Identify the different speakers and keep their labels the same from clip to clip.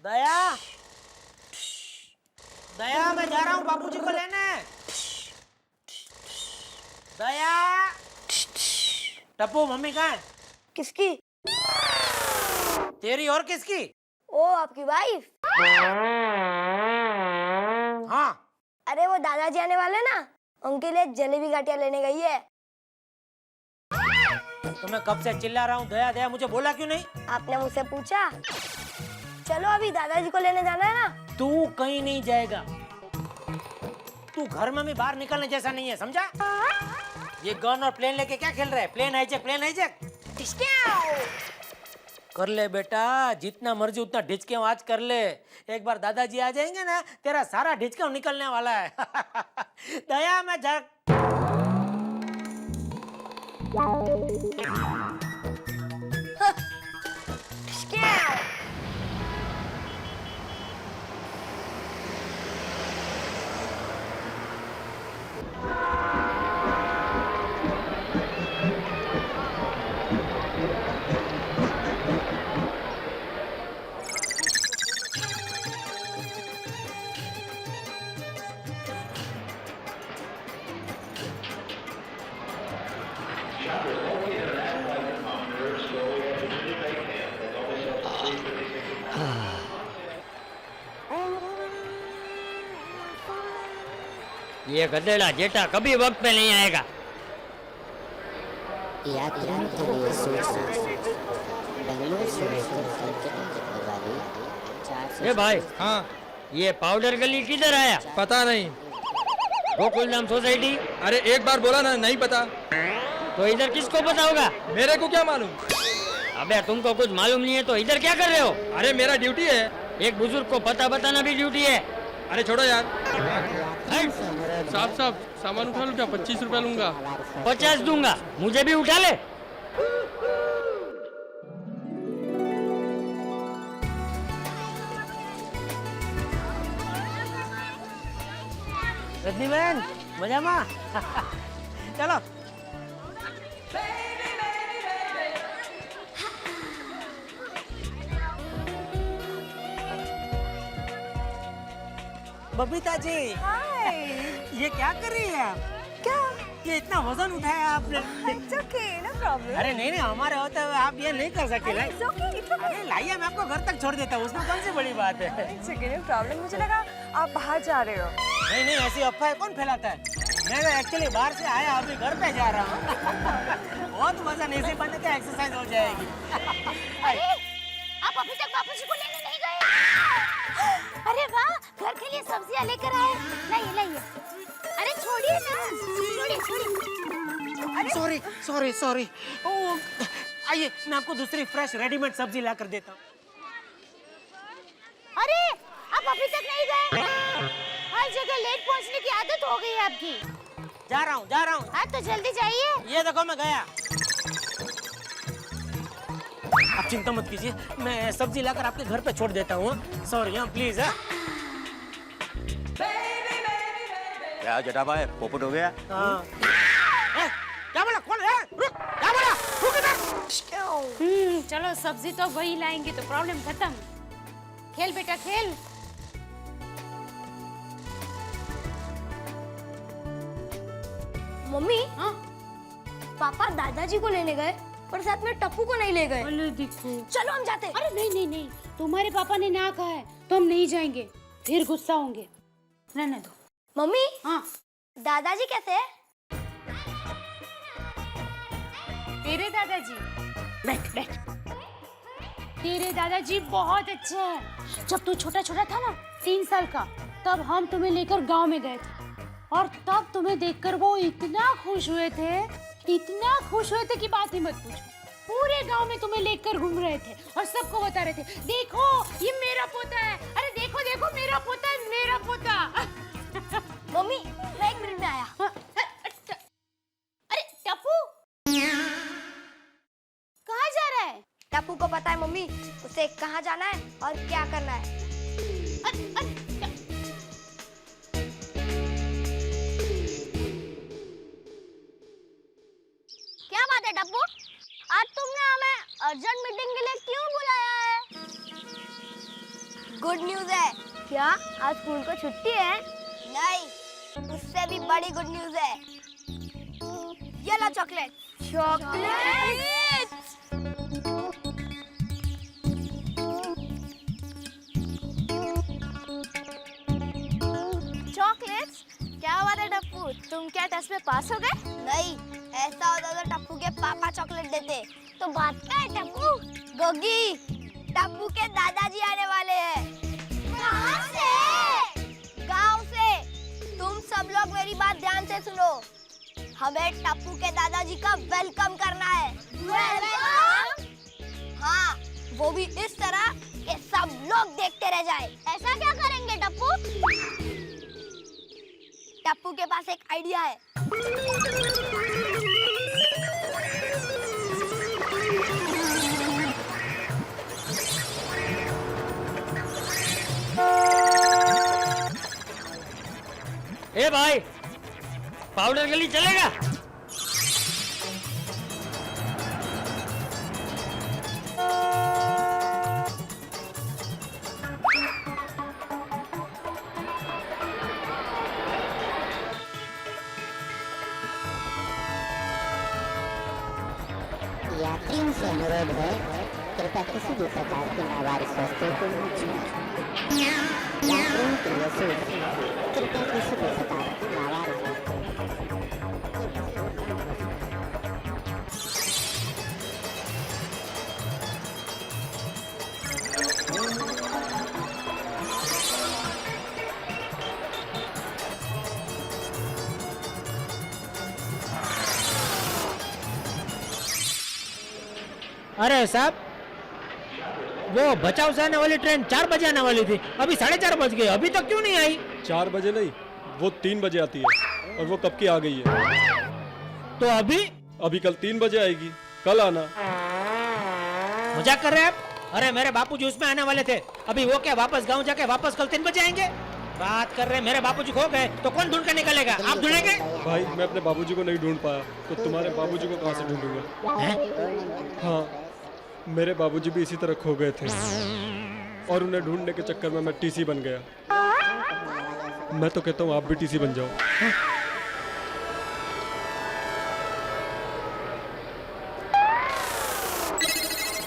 Speaker 1: दया, दया मैं जा रहा हूँ बाबूजी को लेने। दया, टप्पू मम्मी कहाँ है?
Speaker 2: किसकी?
Speaker 1: तेरी और किसकी?
Speaker 2: ओ आपकी वाइफ।
Speaker 1: हाँ।
Speaker 2: अरे वो दादाजी आने वाले ना, उनके लिए जलेबी गाटियां लेने गई है।
Speaker 1: तो मैं कब से चिल्ला रहा हूँ दया दया, मुझे बोला क्यों नहीं?
Speaker 2: आपने मुझसे पूछा। चलो अभी दादाजी को लेने जाना है ना।
Speaker 1: तू कहीं नहीं जाएगा। तू घर में भी बाहर निकलने जैसा नहीं है, समझा? ये गन और प्लेन लेके क्या खेल रहा है? Plane hijack, plane hijack. कर ले बेटा, जितना मर्जी उतना ढिचके आज कर ले। एक बार दादाजी आ जाएंगे ना, तेरा सारा ढिचका निकलने वाला है। दया मैं जा।
Speaker 3: ये गधेड़ा जेठा कभी वक्त पे नहीं आएगा।
Speaker 4: यात्रा के लिए सोच बेंगलुरु से होकर कलकत्ता जाने वाली 4
Speaker 3: ए भाई,
Speaker 5: हाँ,
Speaker 3: ये पाउडर गली किधर आया?
Speaker 5: पता नहीं।
Speaker 3: गोकुलधाम सोसाइटी।
Speaker 5: अरे एक बार बोला ना, नहीं पता।
Speaker 3: तो इधर किसको पता होगा?
Speaker 5: मेरे को क्या मालूम?
Speaker 3: अबे तुमको कुछ मालूम नहीं है तो इधर क्या कर रहे हो?
Speaker 5: अरे मेरा ड्यूटी है।
Speaker 3: एक बुजुर्ग को पता बताना भी ड्यूटी है।
Speaker 5: अरे छोड़ो यार।
Speaker 6: साहब साहब सामान उठा लो, क्या 25 रुपया लूंगा।
Speaker 3: 50 दूंगा, मुझे भी उठा ले।
Speaker 1: रजनी बहन मजा मा। चलो बबीता जी।
Speaker 2: हाय।
Speaker 1: ये क्या कर रही है आप?
Speaker 2: क्या?
Speaker 1: ये इतना वजन उठाया आपने।
Speaker 2: It's okay, no problem.
Speaker 1: अरे नहीं नहीं, हमारे होते हुए आप ये नहीं कर सकते।
Speaker 2: It's okay, it's okay.
Speaker 1: अरे लाइए, मैं आपको घर तक छोड़ देता हूँ, उसमें कौन सी बड़ी बात है।
Speaker 2: It's okay, no problem. मुझे लगा आप बाहर जा रहे हो।
Speaker 1: नहीं नहीं, ऐसी अफवाह कौन फैलाता है? मैं तो एक्चुअली बाहर से आया, अभी घर पे जा रहा हूँ। बहुत वजन इसी बंद का एक्सरसाइज हो जाएगी।
Speaker 7: अरे आप अभी तक बापूजी को लेने नहीं गए? अरे वाह, घर के लिए सब्जियां लेकर आए। लाइए लाइए। अरे छोड़िए ना, छोड़िए छोड़िए।
Speaker 1: Sorry sorry sorry. आइए, मैं आपको दूसरी फ्रेश रेडीमेड सब्जी ला कर देता हूँ।
Speaker 7: अरे आप अभी तक नहीं गए? हर जगह लेट पहुंचने की आदत हो गई है आपकी।
Speaker 1: जा रहा हूँ जा रहा हूँ।
Speaker 7: हाँ तो जल्दी जाइए।
Speaker 1: ये देखो मैं गया। आप चिंता मत कीजिए, मैं सब्जी लाकर आपके घर पे छोड़ देता हूँ। सॉरी हाँ, प्लीज।
Speaker 8: क्या जटा भाई, पोपट हो गया?
Speaker 1: हाँ। क्या बोला? कौन है? रुक, क्या बोला? रुक इधर।
Speaker 7: चलो सब्जी तो वही लाएंगे तो प्रॉब्लम खत्म। खेल बेटा खेल।
Speaker 2: मम्मी,
Speaker 7: हाँ
Speaker 2: पापा दादाजी को लेने गए पर साथ में टप्पू को नहीं ले गए। चलो हम जाते।
Speaker 7: अरे नहीं नहीं नहीं, तुम्हारे पापा ने ना कहा है तो हम नहीं जाएंगे, फिर गुस्सा होंगे। रहने दो।
Speaker 2: मम्मी,
Speaker 7: हाँ
Speaker 2: दादाजी कैसे है?
Speaker 7: तेरे दादाजी, बैठ बैठ। तेरे दादाजी बहुत अच्छे हैं। जब तू छोटा छोटा था ना, 3 साल का, तब हम तुम्हें लेकर गांव में गए थे और तब तुम्हें देखकर वो इतना खुश हुए थे कि बात ही मत पूछो। पूरे गांव में तुम्हें लेकर घूम रहे थे और सबको बता रहे थे, देखो ये मेरा पोता है, अरे देखो देखो मेरा पोता है, मेरा पोता।
Speaker 2: मम्मी, मैं 1 मिनट में आया।
Speaker 7: अरे टप्पू कहाँ जा रहा है?
Speaker 2: टप्पू को पता है मम्मी, उसे कहाँ जाना है और क्या करना है।
Speaker 7: अरे अरे
Speaker 2: क्या बात है टप्पू? आज तुमने हमें अर्जेंट मीटिंग के लिए क्यों बुलाया है? गुड न्यूज है। क्या आज स्कूल को छुट्टी है? नहीं, उससे भी बड़ी गुड न्यूज है। ये लो चॉकलेट। चॉकलेट? चॉकलेट्स? क्या हुआ था टप्पू, तुम क्या टेस्ट में पास हो गए? नहीं, ऐसा होता तो टप्पू के पापा चॉकलेट देते। तो बात क्या है टप्पू? गोगी, टप्पू के दादाजी आने वाले हैं। कहाँ से? गांव से। तुम सब लोग मेरी बात ध्यान से सुनो। हमें टप्पू के दादाजी का वेलकम करना है। वेलकम? हाँ, वो भी इस तरह कि सब लोग देखते रह जाए। ऐसा क्या करेंगे टप्पू? टप्पू के पास एक आइडिया है।
Speaker 3: ए भाई, पाउडर गली चलेगा?
Speaker 4: यात्रियों से अनुरोध है, कृपया किसी भी प्रकार की नावारिस वस्तु को न छुएं। यात्रियों के लिए सूचना, कृपया किसी भी प्रकार की नावारिस वस्तु
Speaker 1: अरे साहब, वो बचाव से आने वाली ट्रेन 4 बजे आने वाली थी, अभी 4:30 बज गए, अभी तक क्यों नहीं आई?
Speaker 6: 4 बजे नहीं, वो 3 बजे आती है और वो कब की आ गई है?
Speaker 1: तो
Speaker 6: अभी कल 3 बजे आएगी, कल आना।
Speaker 1: मजाक कर रहे हैं आप? अरे मेरे बापूजी उसमें आने वाले थे, अभी वो क्या वापस गांव जाके वापस कल 3 बजे आएंगे? बात कर रहे हैं, मेरे बापूजी खो गए तो कौन ढूंढ कर निकलेगा? आप ढूंढेंगे?
Speaker 6: भाई मैं अपने बाबूजी को नहीं ढूंढ पाया तो तुम्हारे बाबूजी को कहाँ से ढूंढूंगा? हाँ, मेरे बाबूजी भी इसी तरह खो गए थे और उन्हें ढूंढने के चक्कर में मैं टीसी बन गया। मैं तो कहता हूँ आप भी टीसी बन जाओ।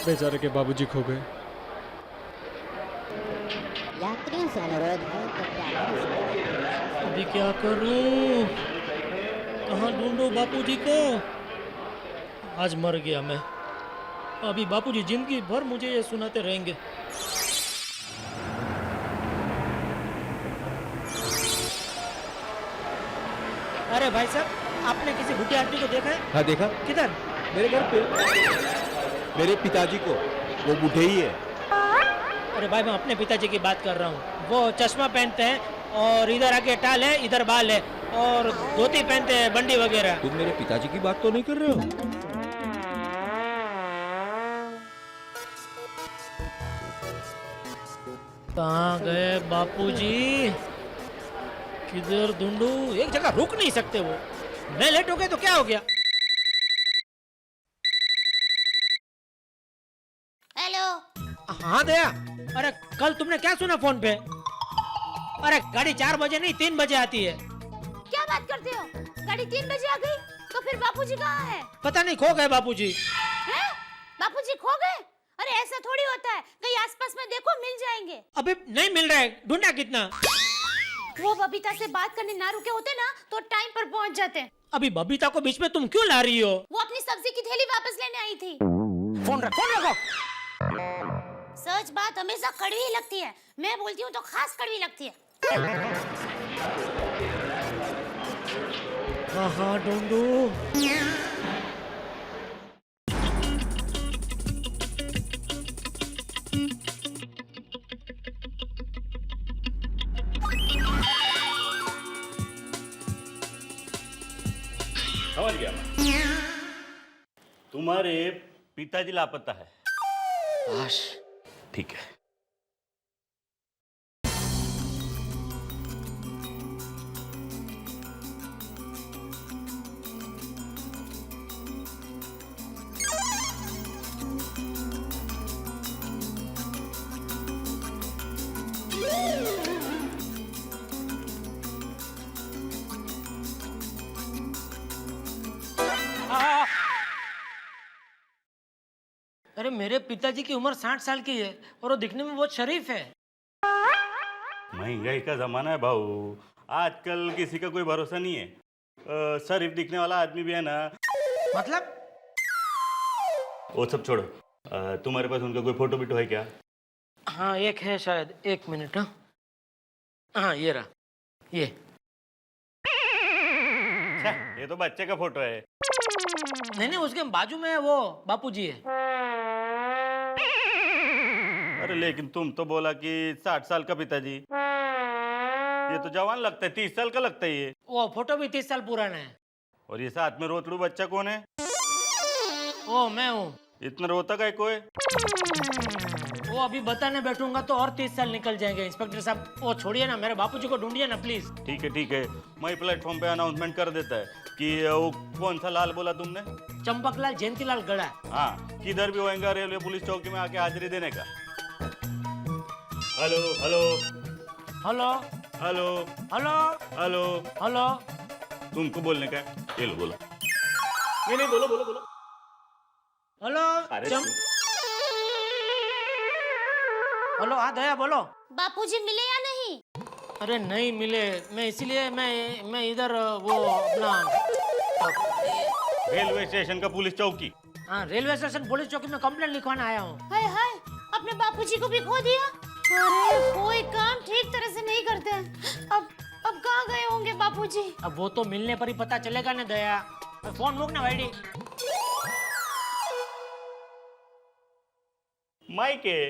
Speaker 6: बेचारे के बाबूजी खो गए।
Speaker 4: यात्रियों से अनुरोध है, कृपया
Speaker 1: अभी क्या करूं? कहाँ ढूंढूं बापूजी को? आज मर गया मैं, अभी बापूजी जिंदगी भर मुझे ये सुनाते रहेंगे। अरे भाई साहब, आपने किसी बुढ़ी आंटी को देखा है?
Speaker 8: हाँ देखा,
Speaker 1: किधर?
Speaker 8: मेरे घर पे, मेरे पिताजी को, वो बूढ़े ही है।
Speaker 1: अरे भाई, मैं अपने पिताजी की बात कर रहा हूँ। वो चश्मा पहनते हैं और इधर आगे टाल है, इधर बाल है और धोती पहनते हैं, बंडी वगैरह।
Speaker 8: तुम मेरे पिताजी की बात तो नहीं कर रहे हो?
Speaker 1: कहाँ गए बापूजी? किधर ढूंढूं? एक जगह रुक नहीं सकते वो। मैं लेट हो गया तो क्या हो गया?
Speaker 2: हेलो।
Speaker 1: हाँ दया, अरे कल तुमने क्या सुना फोन पे? अरे गाड़ी 4 बजे नहीं 3 बजे आती है।
Speaker 7: क्या बात करते हो? गाड़ी 3 बजे आ गई तो फिर बापूजी कहाँ है?
Speaker 1: पता नहीं, खो गए बापूजी।
Speaker 7: हैं? बापूजी खो गए? अरे ऐसा थोड़ी होता है, कहीं आसपास में देखो, मिल जाएंगे।
Speaker 1: अभी नहीं मिल रहा है, ढूंढा कितना?
Speaker 7: वो बबीता से बात करने ना रुके होते ना तो टाइम पर पहुंच जाते।
Speaker 1: अभी बबीता को बीच में तुम क्यों ला रही हो?
Speaker 7: वो अपनी सब्जी की थैली वापस लेने आई थी।
Speaker 1: फोन रखो।
Speaker 7: सच बात हमेशा कड़वी ही लगती है, मैं बोलती हूँ तो खास कड़वी लगती है।
Speaker 1: हाँ ढूंढू।
Speaker 9: समझ गया। तुम्हारे पिताजी लापता है। ठीक है।
Speaker 1: अरे मेरे पिताजी की उम्र 60 साल की है और वो दिखने में बहुत शरीफ है।
Speaker 9: महंगाई का जमाना है भाऊ, आजकल किसी का कोई भरोसा नहीं है। शरीफ दिखने वाला आदमी भी है ना।
Speaker 1: मतलब
Speaker 9: वो सब छोड़ो, तुम्हारे पास उनका कोई फोटो बिटो है क्या?
Speaker 1: हाँ एक है शायद, 1 मिनट। हाँ हाँ ये रहा, ये।
Speaker 9: छे, ये तो बच्चे का फोटो है।
Speaker 1: नहीं नहीं, उसके बाजू में वो बापूजी है।
Speaker 9: अरे लेकिन तुम तो बोला कि 60 साल का पिताजी, ये तो जवान लगता है, 30 साल का लगता है ये।
Speaker 1: वो फोटो भी 30 साल पुराना है।
Speaker 9: और ये साथ में रोतड़ू बच्चा कौन है?
Speaker 1: वो मैं हूँ।
Speaker 9: इतना रोता का कोई?
Speaker 1: वो अभी बताने बैठूंगा तो और 30 साल निकल जाएंगे। इंस्पेक्टर साहब वो छोड़िए ना, मेरे बापूजी को ढूंढिए ना प्लीज।
Speaker 9: ठीक है, मैं प्लेटफॉर्म पे अनाउंसमेंट कर देता है कि वो कौन सा लाल बोला तुमने?
Speaker 1: चंपकलाल जयंतीलाल गड़ा।
Speaker 9: हाँ, किधर भी होएगा रेलवे पुलिस चौकी में आके हाजिरी देने का। Hello hello
Speaker 1: hello
Speaker 9: hello
Speaker 1: hello
Speaker 9: hello
Speaker 1: hello.
Speaker 9: तुमको बोलने का है? ये लो बोलो। नहीं बोलो बोलो बोलो।
Speaker 1: हेलो
Speaker 9: अरे
Speaker 1: हेलो, हाँ दया बोलो।
Speaker 7: बापूजी मिले या नहीं?
Speaker 1: अरे नहीं मिले, मैं इसीलिए मैं इधर वो अपना
Speaker 9: रेलवे स्टेशन का पुलिस चौकी।
Speaker 1: हाँ रेलवे स्टेशन पुलिस चौकी में कंप्लेंट लिखवाने आया हूँ।
Speaker 7: हाय हाय, अपने बापूजी को भी खो दिया। अरे कोई काम ठीक तरह से नहीं करते हैं। अब कहाँ गए होंगे बापूजी?
Speaker 1: अब वो तो मिलने पर ही पता चलेगा ना दया। फोन मुक ना भाईडी।
Speaker 9: माइक है।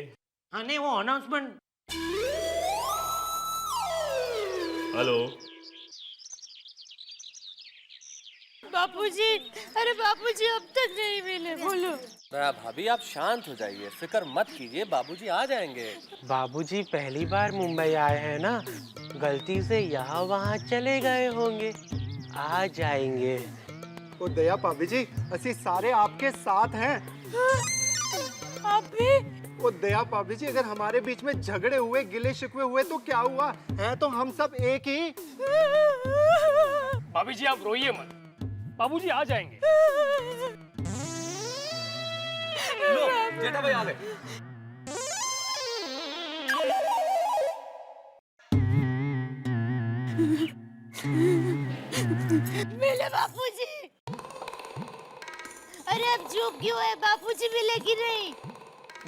Speaker 1: हाँ नहीं, वो अनाउंसमेंट।
Speaker 9: हेलो
Speaker 7: बापूजी, अरे बापूजी अब तक नहीं मिले, बोलो।
Speaker 10: दया भाभी आप शांत हो जाइए, फिक्र मत कीजिए, बाबूजी आ जाएंगे।
Speaker 11: बाबूजी पहली बार मुंबई आए हैं ना, गलती से यहाँ वहाँ चले गए होंगे, आ जाएंगे।
Speaker 12: ओ दया भाभी जी, ਅਸੀਂ सारे आपके साथ हैं।
Speaker 7: आप भी?
Speaker 12: ओ दया भाभी जी, अगर हमारे बीच में झगड़े हुए, गिले शिकवे हुए तो क्या हुआ? है तो हम सब एक ही।
Speaker 11: भाभी जी आप रोइए मत, बाबूजी आ जाएंगे।
Speaker 10: लो जेठा भाई आ गए।
Speaker 7: मिले बापूजी। अरे अब चुप क्यों है? बापूजी मिले कि नहीं?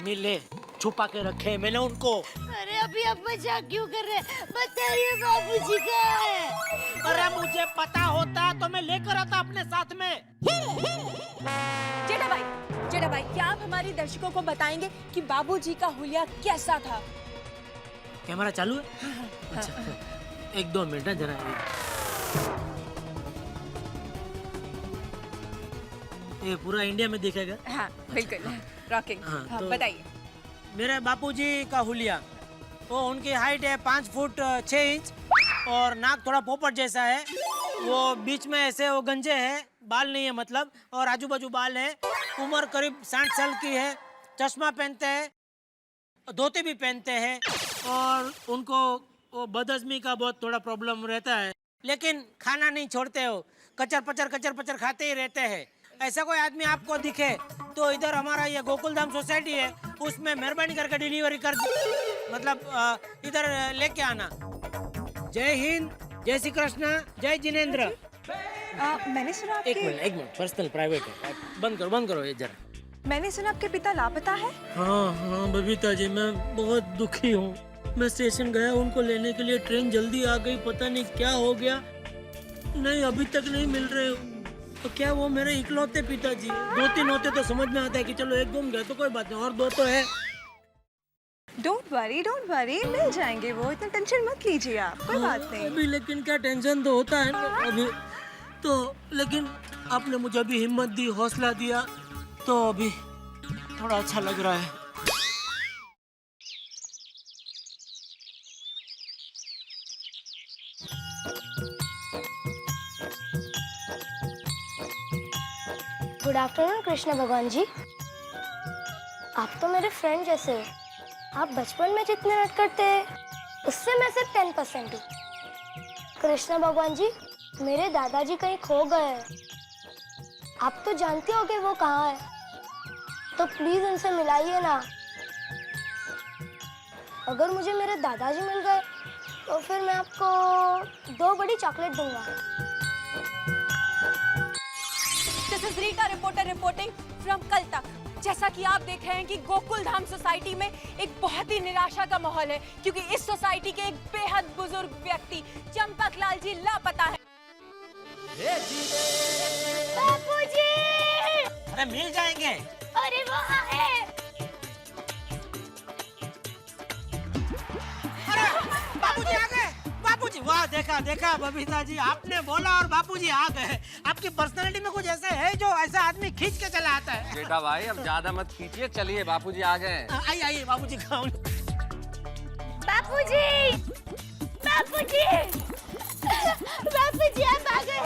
Speaker 1: मिले, छुपा के रखे मैंने उनको।
Speaker 7: अरे अभी आप मजाक क्यों कर रहे हैं? बताइए बापूजी कहाँ है?
Speaker 1: अरे मुझे पता होता तो मैं लेकर आता अपने साथ में।
Speaker 13: जेठा भाई क्या आप हमारे दर्शकों को बताएंगे कि बाबूजी का हुलिया कैसा था?
Speaker 1: कैमरा चालू है? अच्छा 1-2 मिनट है जरा। ये पूरा इंडिया में दिखेगा।
Speaker 13: हाँ बिल्कुल, रॉकिंग।
Speaker 1: हाँ, तो
Speaker 13: बताइए।
Speaker 1: मेरे बापूजी का हुलिया, वो उनकी हाइट है 5 फुट 6 इंच और नाक थोड़ा पोपट जैसा है। वो बीच में ऐसे वो गंजे है, बाल नहीं है मतलब, और आजू बाजू बाल है। उम्र करीब 60 साल की है। चश्मा पहनते हैं, धोती भी पहनते हैं और उनको वो बदहजमी का बहुत थोड़ा प्रॉब्लम रहता है, लेकिन खाना नहीं छोड़ते हो, कचर पचर खाते ही रहते हैं। ऐसा कोई आदमी आपको दिखे तो इधर हमारा ये गोकुलधाम सोसाइटी है, उसमें मेहरबानी करके डिलीवरी कर मतलब इधर लेके आना। जय हिंद, जय श्री कृष्णा, जय जिनेंद्र।
Speaker 13: मैंने सुना
Speaker 1: एक मिनट पर्सनल प्राइवेट है, बंद करो ये जरा।
Speaker 13: मैंने सुना आपके पिता लापता है।
Speaker 1: हाँ बबीता जी, मैं बहुत दुखी हूँ। मैं स्टेशन गया उनको लेने के लिए, ट्रेन जल्दी आ गई, पता नहीं क्या हो गया, नहीं अभी तक नहीं मिल रहे हो। तो क्या वो मेरे इकलौते पिताजी? 2-3 होते तो समझ में आता है कि चलो एक गुम गया तो कोई बात नहीं, और 2 तो है।
Speaker 13: डोंट वरी, मिल जाएंगे वो, इतना टेंशन मत लीजिए आप, कोई बात नहीं।
Speaker 1: अभी लेकिन क्या टेंशन तो होता है ना अभी तो, लेकिन आपने मुझे अभी हिम्मत दी, हौसला दिया, तो अभी थोड़ा अच्छा लग रहा है।
Speaker 2: गुड आफ्टरनून कृष्ण भगवान जी। आप तो मेरे फ्रेंड जैसे हो। आप बचपन में जितने नट करते हैं उससे मैं सिर्फ 10% हूँ। कृष्ण भगवान जी, मेरे दादाजी कहीं खो गए हैं। आप तो जानते होगे वो कहाँ है, तो प्लीज उनसे मिलाइए ना। अगर मुझे मेरे दादाजी मिल गए तो फिर मैं आपको 2 बड़ी चॉकलेट दूंगा।
Speaker 13: This is Rita reporter reporting from कल तक। जैसा कि आप देख रहे हैं कि गोकुल धाम सोसाइटी में एक बहुत ही निराशा का माहौल है, क्योंकि इस सोसाइटी के एक बेहद बुजुर्ग व्यक्ति चंपक लाल जी लापता है।
Speaker 2: बापूजी!
Speaker 1: अरे मिल जाएंगे।
Speaker 2: अरे वहाँ है।
Speaker 1: अरे बापूजी आ गए। बापूजी, वाह, देखा देखा बबीता जी, आपने बोला और बापूजी आ गए। आपकी पर्सनालिटी में कुछ ऐसा है जो ऐसा आदमी खींच के चला आता है।
Speaker 10: बेटा भाई अब ज्यादा मत खींचिए, चलिए बापूजी आ गए।
Speaker 1: आइए आइए बापूजी खाओ।
Speaker 2: बापूजी! बापूजी! बापूजी आप आ गए।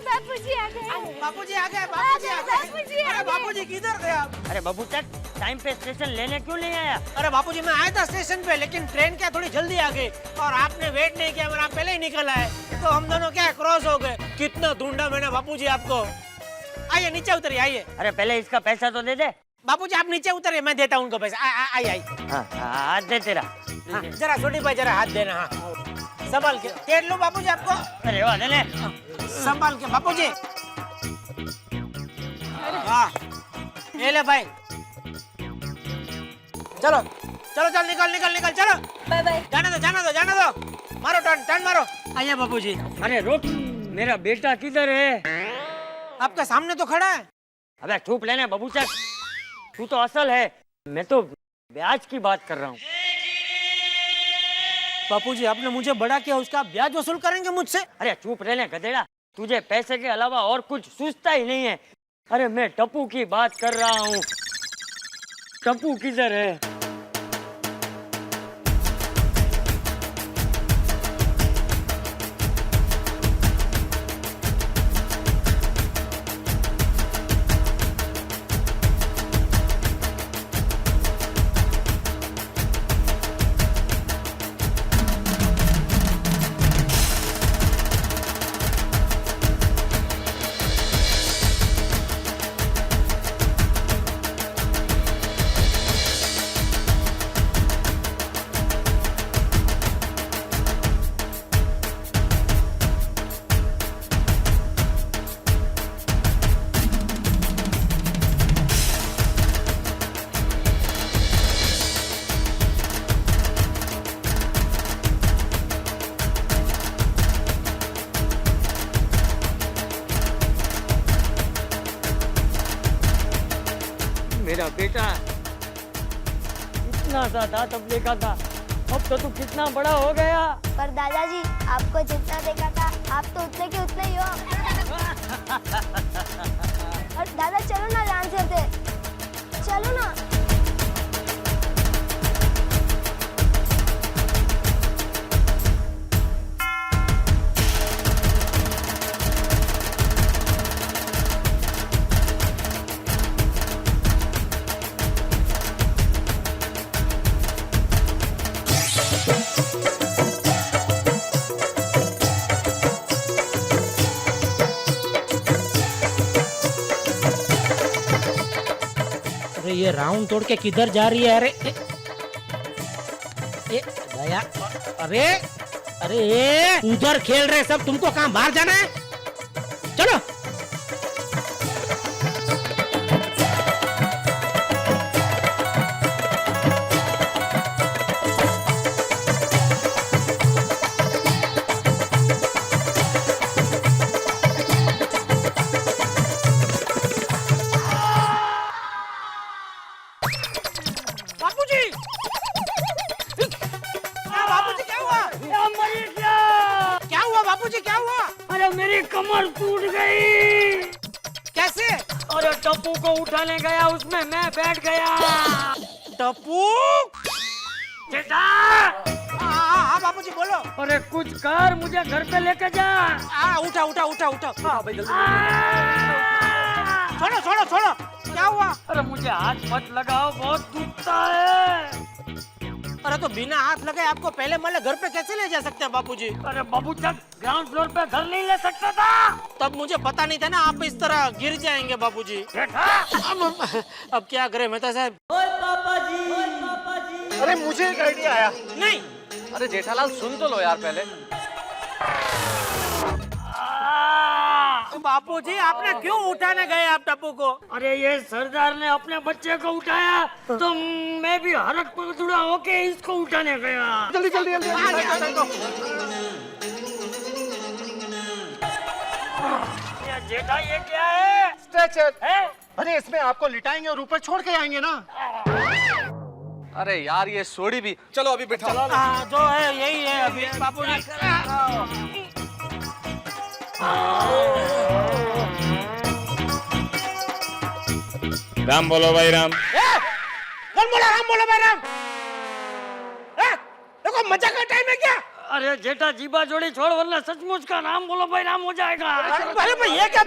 Speaker 2: बापूजी आ गए।
Speaker 1: बापूजी आ गए। बापूजी आ गए। अरे बापूजी किधर थे आप?
Speaker 3: अरे बाबू तक टाइम पे स्टेशन लेने क्यों नहीं आया?
Speaker 1: अरे बापूजी मैं आया था स्टेशन पे, लेकिन ट्रेन क्या थोड़ी जल्दी आ गई और आपने वेट नहीं किया, मेरा पहले ही निकल आए, तो हम दोनों क्या क्रॉस हो गए। कितना ढूंढा मैंने बापूजी आपको। आइए नीचे उतरिए, आइए।
Speaker 3: अरे पहले इसका पैसा तो दे दे।
Speaker 1: बापूजी आप नीचे उतरिए, मैं देता हूँ उनको पैसा। आइए आइए।
Speaker 3: हाँ, हाथ दे तेरा।
Speaker 1: हाँ, जरा छोटी भाई जरा हाथ देना। हाँ संभाल के तेल लो बापूजी आपको।
Speaker 3: अरे वाह, ले ले।
Speaker 1: संभाल के बापूजी। हाँ ये ले भाई। चलो चलो चल, निकल निकल निकल, चलो
Speaker 13: बाय बाय।
Speaker 1: जाने दो जाने दो जाने दो। मारो टर्न टर्न मारो। आइए बापूजी।
Speaker 3: अरे रुक, मेरा बेटा किधर है?
Speaker 1: आपके सामने तो खड़ा है।
Speaker 3: अबे चुप लेने बाबू चक, तू तो असल है, मैं तो ब्याज की बात कर रहा हूँ।
Speaker 1: बापूजी आपने मुझे बड़ा किया, उसका आप ब्याज वसूल करेंगे मुझसे?
Speaker 3: अरे चुप रहने गधेड़ा, तुझे पैसे के अलावा और कुछ सूझता ही नहीं है। अरे मैं टप्पू की बात कर रहा हूँ। टप्पू किधर है? मेरा बेटा इतना सा था तब देखा था, अब तो तू कितना बड़ा हो गया।
Speaker 2: पर दादाजी आपको जितना देखा था आप तो उतने के उतने ही हो। और दादा चलो ना ध्यान से थे, चलो ना।
Speaker 1: अरे ये राउंड तोड़ के किधर जा रही है? अरे ए दया, अरे अरे उधर खेल रहे सब, तुमको कहाँ बाहर जाना है? चलो बापूजी। बापूजी क्या हुआ? क्या हुआ बापूजी, क्या हुआ?
Speaker 3: अरे मेरी कमर टूट गई।
Speaker 1: कैसे?
Speaker 3: अरे टप्पू को उठाने गया, उसमें मैं बैठ गया।
Speaker 1: टप्पू? हाँ बापूजी बोलो।
Speaker 3: अरे कुछ कर, मुझे घर पे लेके जा।
Speaker 1: उठा उठा उठा उठा। छोड़ो छोड़ो छोड़ो। क्या हुआ?
Speaker 3: अरे मुझे हाथ मत लगाओ, बहुत दुखता है।
Speaker 1: अरे तो बिना हाथ लगाए आपको पहले माले घर पे कैसे ले जा सकते हैं बापूजी?
Speaker 3: अरे बाबू चल, ग्राउंड फ्लोर पे घर नहीं ले सकता था।
Speaker 1: तब मुझे पता नहीं था ना आप इस तरह गिर जाएंगे बापूजी। अब क्या करें मेहता साहब?
Speaker 12: अरे मुझे एक आइडिया आया।
Speaker 1: नहीं,
Speaker 10: अरे जेठालाल सुन तो लो यार पहले।
Speaker 1: बापूजी आपने क्यों उठाने गए आप टप्पू को?
Speaker 3: अरे ये सरदार ने अपने बच्चे को उठाया तो मैं भी हरक पगड़ुड़ा होके इसको उठाने गया।
Speaker 12: जल्दी जल्दी जल्दी
Speaker 3: ये जेठा ये क्या है?
Speaker 12: स्ट्रेचर
Speaker 3: है?
Speaker 12: अरे इसमें आपको लिटाएंगे और ऊपर छोड़ के आएंगे ना।
Speaker 10: अरे यार ये सोडी भी, चलो अभी बिठाओ।
Speaker 1: हाँ, जो है यही है अभी बापूजी।
Speaker 5: राम बोलो भाई राम।
Speaker 1: कौन बोला राम बोलो भाई राम? देखो मजाक का टाइम है क्या?
Speaker 3: अरे जेठा जीबा जोड़ी छोड़ वरना सचमुच का नाम बोलो भाई नाम हो जाएगा।
Speaker 1: अरे भाई ये क्या?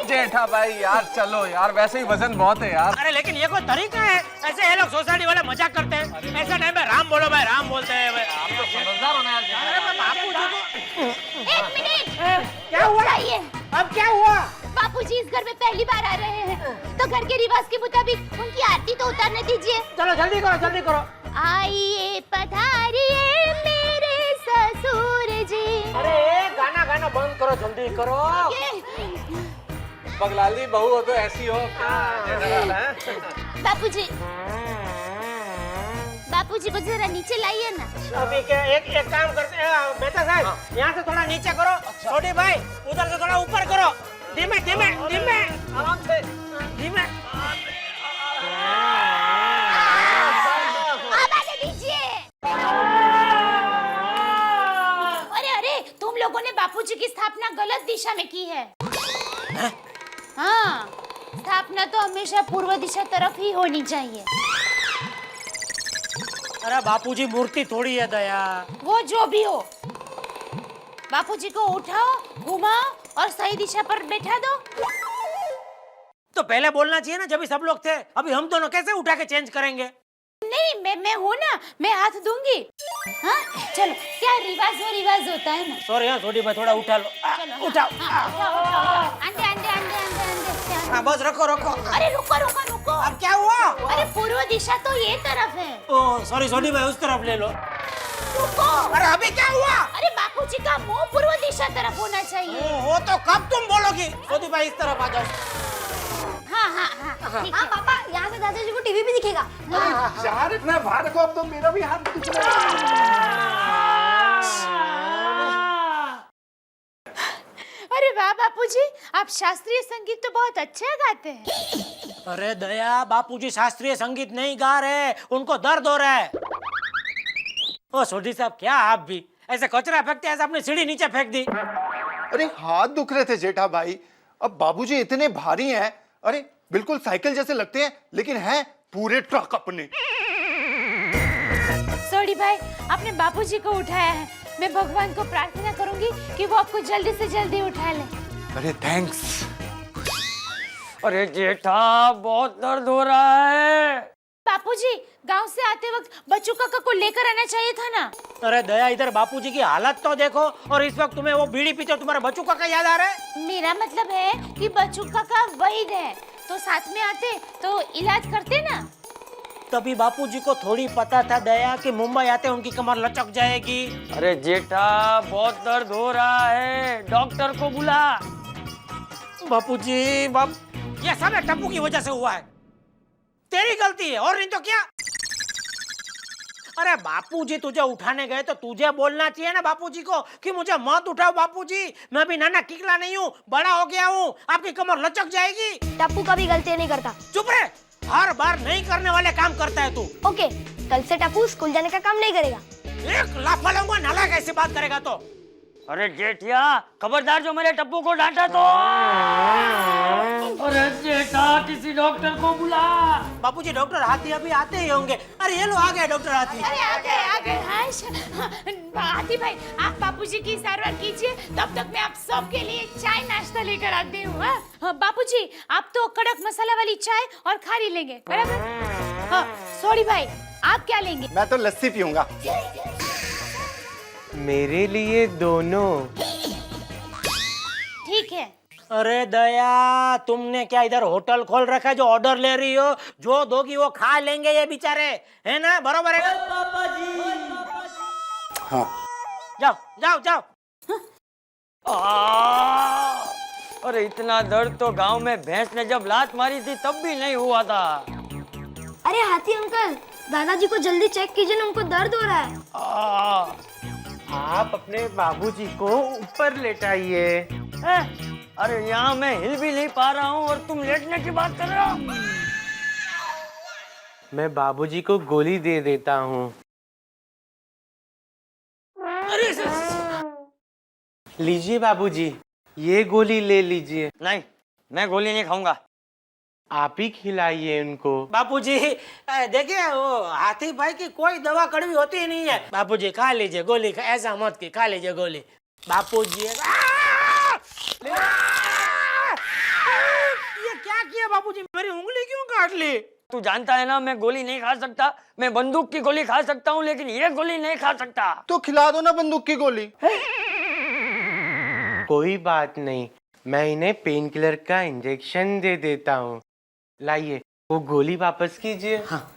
Speaker 10: जेठा भाई यार चलो यार, वैसे ही वजन बहुत है यार।
Speaker 1: अरे लेकिन ये कोई तरीका है? ऐसे ये लोग सोसाइटी वाले मजाक करते हैं, ऐसा टाइम पे राम बोलो भाई राम बोलते हैं।
Speaker 10: आप तो समझदार हो ना यार।
Speaker 1: अरे मैं बापूजी को।
Speaker 2: एक मिनट,
Speaker 1: क्या हुआ?
Speaker 2: बताइए।
Speaker 1: अब क्या हुआ?
Speaker 2: बापूजी इस घर में पहली बार आ रहे हैं, तो घर के रिवाज के मुताबिक उनकी आरती तो उतारने दीजिए।
Speaker 1: चलो जल्दी करो जल्दी करो।
Speaker 2: आइए पधारिए मेरे ससुर जी।
Speaker 1: अरे गाना गाना बंद करो जल्दी करो।
Speaker 10: पगलाली बहू हो तो ऐसी हो।
Speaker 2: बापूजी, बापूजी को जरा नीचे लाइए ना।
Speaker 1: अभी क्या एक काम करते हैं मेहता साहब, यहाँ से थोड़ा नीचे करो। छोटी भाई उधर से थोड़ा ऊपर करो। धीमे धीमे धीमे आराम से धीमे।
Speaker 2: अब आने दीजिए। अरे अरे, तुम लोगों ने बापूजी की स्थापना गलत दिशा में की है। हाँ, स्थापना तो हमेशा पूर्व दिशा तरफ ही होनी चाहिए।
Speaker 1: अरे बापूजी मूर्ति थोड़ी है दया।
Speaker 2: वो जो भी हो, बापूजी को उठाओ, घुमाओ और सही दिशा पर बैठा दो।
Speaker 1: तो पहले बोलना चाहिए ना जब भी सब लोग थे। अभी हम दोनों कैसे उठा के चेंज करेंगे?
Speaker 2: नहीं, मैं हूँ ना, मैं हाथ दूंगी। हाँ चलो, क्या रिवाज होता है ना।
Speaker 1: सॉरी हाँ छोटी भाई थोड़ा उठा लो।
Speaker 2: चलो
Speaker 1: उठाओ।
Speaker 2: अंडे अंडे अंडे अंडे अंडे।
Speaker 1: हाँ बस रखो रखो।
Speaker 2: अरे रुको रुको रुको।
Speaker 1: अब क्या हुआ?
Speaker 2: अरे पूर्व दिशा तो ये तरफ है।
Speaker 1: ओह सॉरी छोटी भाई उस तरफ ले लो।
Speaker 2: रुको।
Speaker 1: अरे अभी क्या हुआ?
Speaker 2: अरे बापूजी का मुंह पूर्व दिशा तरफ होना चाहिए।
Speaker 1: वो तो कब तुम बोलोगी? छोटी भाई इस तरफ आ जाओ।
Speaker 2: हाँ पापा, यहाँ से दादाजी को टीवी भी दिखेगा।
Speaker 12: यार इतना भार को, अब तो मेरा भी हाथ दुख रहा है।
Speaker 7: अरे वाह बापूजी, आप शास्त्रीय संगीत तो बहुत अच्छा गाते हैं।
Speaker 1: अरे दया बापूजी शास्त्रीय संगीत नहीं गा रहे, उनको दर्द हो रहा है। ओ सोडी साहब क्या आप भी ऐसे कचरा फेंकते हैं, ऐसे अपनी सीढ़ी नीचे फेंक दी।
Speaker 12: अरे हाथ दुख रहे थे जेठा भाई। अब बाबूजी इतने भारी हैं, अरे बिल्कुल साइकिल जैसे लगते हैं, लेकिन हैं पूरे ट्रक अपने।
Speaker 7: सोडी भाई, आपने बापूजी को उठाया है। मैं भगवान को प्रार्थना करूंगी कि वो आपको जल्दी से जल्दी उठा ले।
Speaker 12: अरे थैंक्स।
Speaker 3: अरे जेठा बहुत दर्द हो रहा है।
Speaker 7: बापूजी, गांव से आते वक्त बच्चू काका को लेकर आना चाहिए था ना।
Speaker 1: अरे दया इधर बापूजी की हालत तो देखो, और इस वक्त तुम्हें वो बीड़ी पीते तुम्हारा बच्चू काका याद आ रहा है?
Speaker 7: मेरा मतलब है कि बच्चू काका वैद है, तो साथ में आते तो इलाज करते ना।
Speaker 1: तभी बापूजी को थोड़ी पता था दया कि मुंबई आते उनकी कमर लचक जाएगी।
Speaker 3: अरे जेठा बहुत दर्द हो रहा है, डॉक्टर को बुला।
Speaker 1: बापूजी ये सब टप्पू की वजह से हुआ है, तेरी गलती है और नहीं तो क्या। अरे बापूजी तुझे उठाने गए तो तुझे बोलना चाहिए ना बापूजी को कि मुझे मत उठाओ बापूजी, मैं भी नाना किकला नहीं हूँ, बड़ा हो गया हूँ, आपकी कमर लचक जाएगी।
Speaker 2: टप्पू कभी गलती नहीं करता।
Speaker 1: चुप रहे, हर बार नहीं करने वाले काम करता है तू।
Speaker 2: ओके, कल से टप्पू स्कूल जाने का काम नहीं करेगा।
Speaker 1: एक लाफा लूंगा नालायक ऐसी बात करेगा तो।
Speaker 3: अरे जेठिया खबरदार जो मेरे टप्पू को डांटा तो। अरे जेठा किसी डॉक्टर को बुला।
Speaker 1: बापूजी डॉक्टर हाथी अभी आते ही होंगे। अरे ये लो आ गए डॉक्टर हाथी।
Speaker 7: अरे आ गए। हाथी भाई, आप बापूजी की सारवार कीजिए, तब तक मैं आप सबके लिए चाय नाश्ता लेकर आती हूँ। हाँ, बापूजी आप तो कड़क मसाला वाली चाय और खारी लेंगे, बराबर? हाँ, सॉरी भाई, आप क्या लेंगे?
Speaker 12: मैं तो लस्सी पीऊंगा।
Speaker 11: मेरे लिए दोनों।
Speaker 7: ठीक है।
Speaker 1: अरे दया, तुमने क्या इधर होटल खोल रखा है जो ऑर्डर ले रही हो? जो दोगी वो खा लेंगे ये बेचारे, है ना? बरोबर है? पापा जी।
Speaker 12: हाँ।
Speaker 1: जाओ जाओ जाओ।
Speaker 3: अरे इतना दर्द तो गांव में भैंस ने जब लात मारी थी तब भी नहीं हुआ था।
Speaker 2: अरे हाथी अंकल, दादाजी को जल्दी चेक कीजिए ना, उनको दर्द हो रहा है।
Speaker 11: आप अपने बाबूजी को ऊपर लेटाइए।
Speaker 3: अरे यहाँ मैं हिल भी नहीं पा रहा हूँ और तुम लेटने की बात कर रहे हो।
Speaker 11: मैं बाबूजी को गोली दे देता हूँ। लीजिए बाबूजी, ये गोली ले लीजिए।
Speaker 3: नहीं, मैं गोली नहीं खाऊंगा।
Speaker 11: आप ही खिलाइए उनको।
Speaker 1: बापूजी, देखिए वो हाथी भाई की कोई दवा कड़वी होती ही नहीं है। बापूजी खा लीजिए गोली, ऐसा मत की, खा लीजिए गोली। बापूजी ये क्या किया बापूजी? मेरी उंगली क्यों काट ली?
Speaker 3: तू जानता है ना मैं गोली नहीं खा सकता। मैं बंदूक की गोली खा सकता हूँ लेकिन ये गोली नहीं खा सकता।
Speaker 12: तो खिला दो ना बंदूक की गोली।
Speaker 11: कोई बात नहीं, मैं इन्हें पेन किलर का इंजेक्शन दे देता हूँ। लाइए, वो गोली वापस कीजिए।
Speaker 1: हाँ।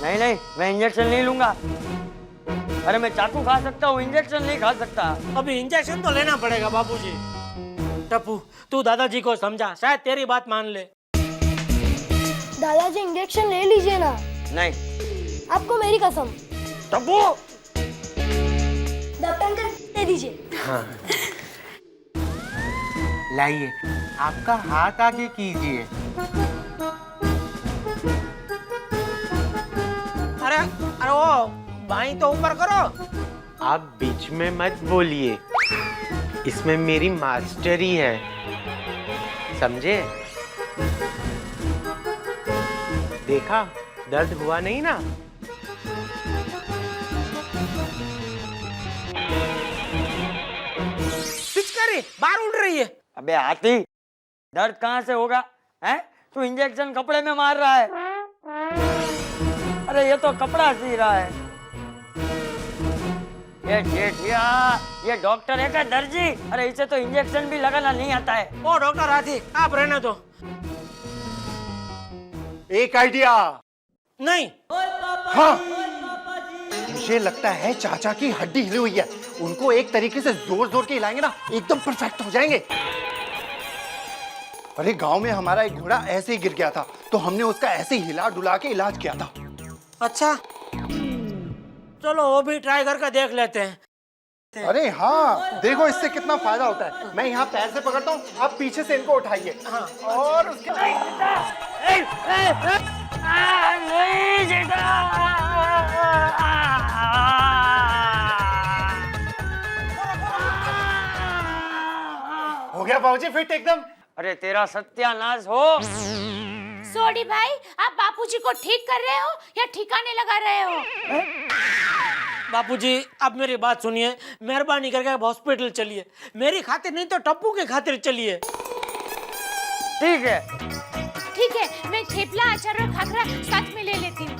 Speaker 3: नहीं नहीं, मैं इंजेक्शन नहीं लूंगा। अरे मैं चाकू खा सकता हूँ, इंजेक्शन नहीं खा सकता।
Speaker 1: अभी इंजेक्शन तो लेना पड़ेगा बापूजी। टप्पू, तू दादाजी को समझा, शायद तेरी बात मान ले।
Speaker 2: दादाजी इंजेक्शन ले लीजिए ना।
Speaker 3: नहीं।
Speaker 2: आपको मेरी कसम।
Speaker 3: टप्पू,
Speaker 2: डॉक्टर अंकल दे दीजिए।
Speaker 11: हाँ। लाइए, आपका हाथ आगे कीजिए।
Speaker 1: अरे अरे वो बाई तो ऊपर करो।
Speaker 11: आप बीच में मत बोलिए, इसमें मेरी मास्टरी है, समझे? देखा, दर्द हुआ नहीं ना?
Speaker 1: पिचकारी बाहर उड़ रही है।
Speaker 3: अबे हाथी, दर्द कहाँ से होगा? हैं? तू इंजेक्शन कपड़े में मार रहा है। अरे ये तो कपड़ा सी रहा है। ये जेठिया, ये डॉक्टर है क्या दर्जी? अरे इसे तो इंजेक्शन भी लगाना नहीं आता है।
Speaker 1: ओ डॉक्टर हाथी, आप रहने दो।
Speaker 12: एक आइडिया।
Speaker 1: नहीं।
Speaker 12: हाँ, मुझे लगता है चाचा की हड्डी हिली हुई है। उनको एक तरीके से जोर जोर के हिलाएंगे ना, एकदम परफेक्ट हो जाएंगे। अरे गांव में हमारा एक घोड़ा ऐसे ही गिर गया था, तो हमने उसका ऐसे ही हिला डुला के इलाज किया था।
Speaker 1: अच्छा, चलो वो भी ट्राई करके देख लेते हैं।
Speaker 12: अरे हाँ, देखो इससे कितना फायदा होता है। मैं यहाँ पैर से पकड़ता हूँ, आप पीछे से इनको उठाइए। हाँ। और उसके
Speaker 3: नहीं जेठा।
Speaker 12: हो गया बाबूजी फिट एकदम।
Speaker 3: अरे तेरा सत्यानाश हो।
Speaker 7: सोडी भाई, आप बापूजी को ठीक कर रहे हो या ठिकाने लगा रहे हो?
Speaker 1: बापूजी, आप मेरी बात सुनिए, मेहरबानी करके आप हॉस्पिटल चलिए। मेरी खातिर नहीं तो टप्पू की खातिर चलिए।
Speaker 3: ठीक है।
Speaker 7: ठीक है, मैं थेपला, अचार और खाखरा साथ में ले लेती हूँ।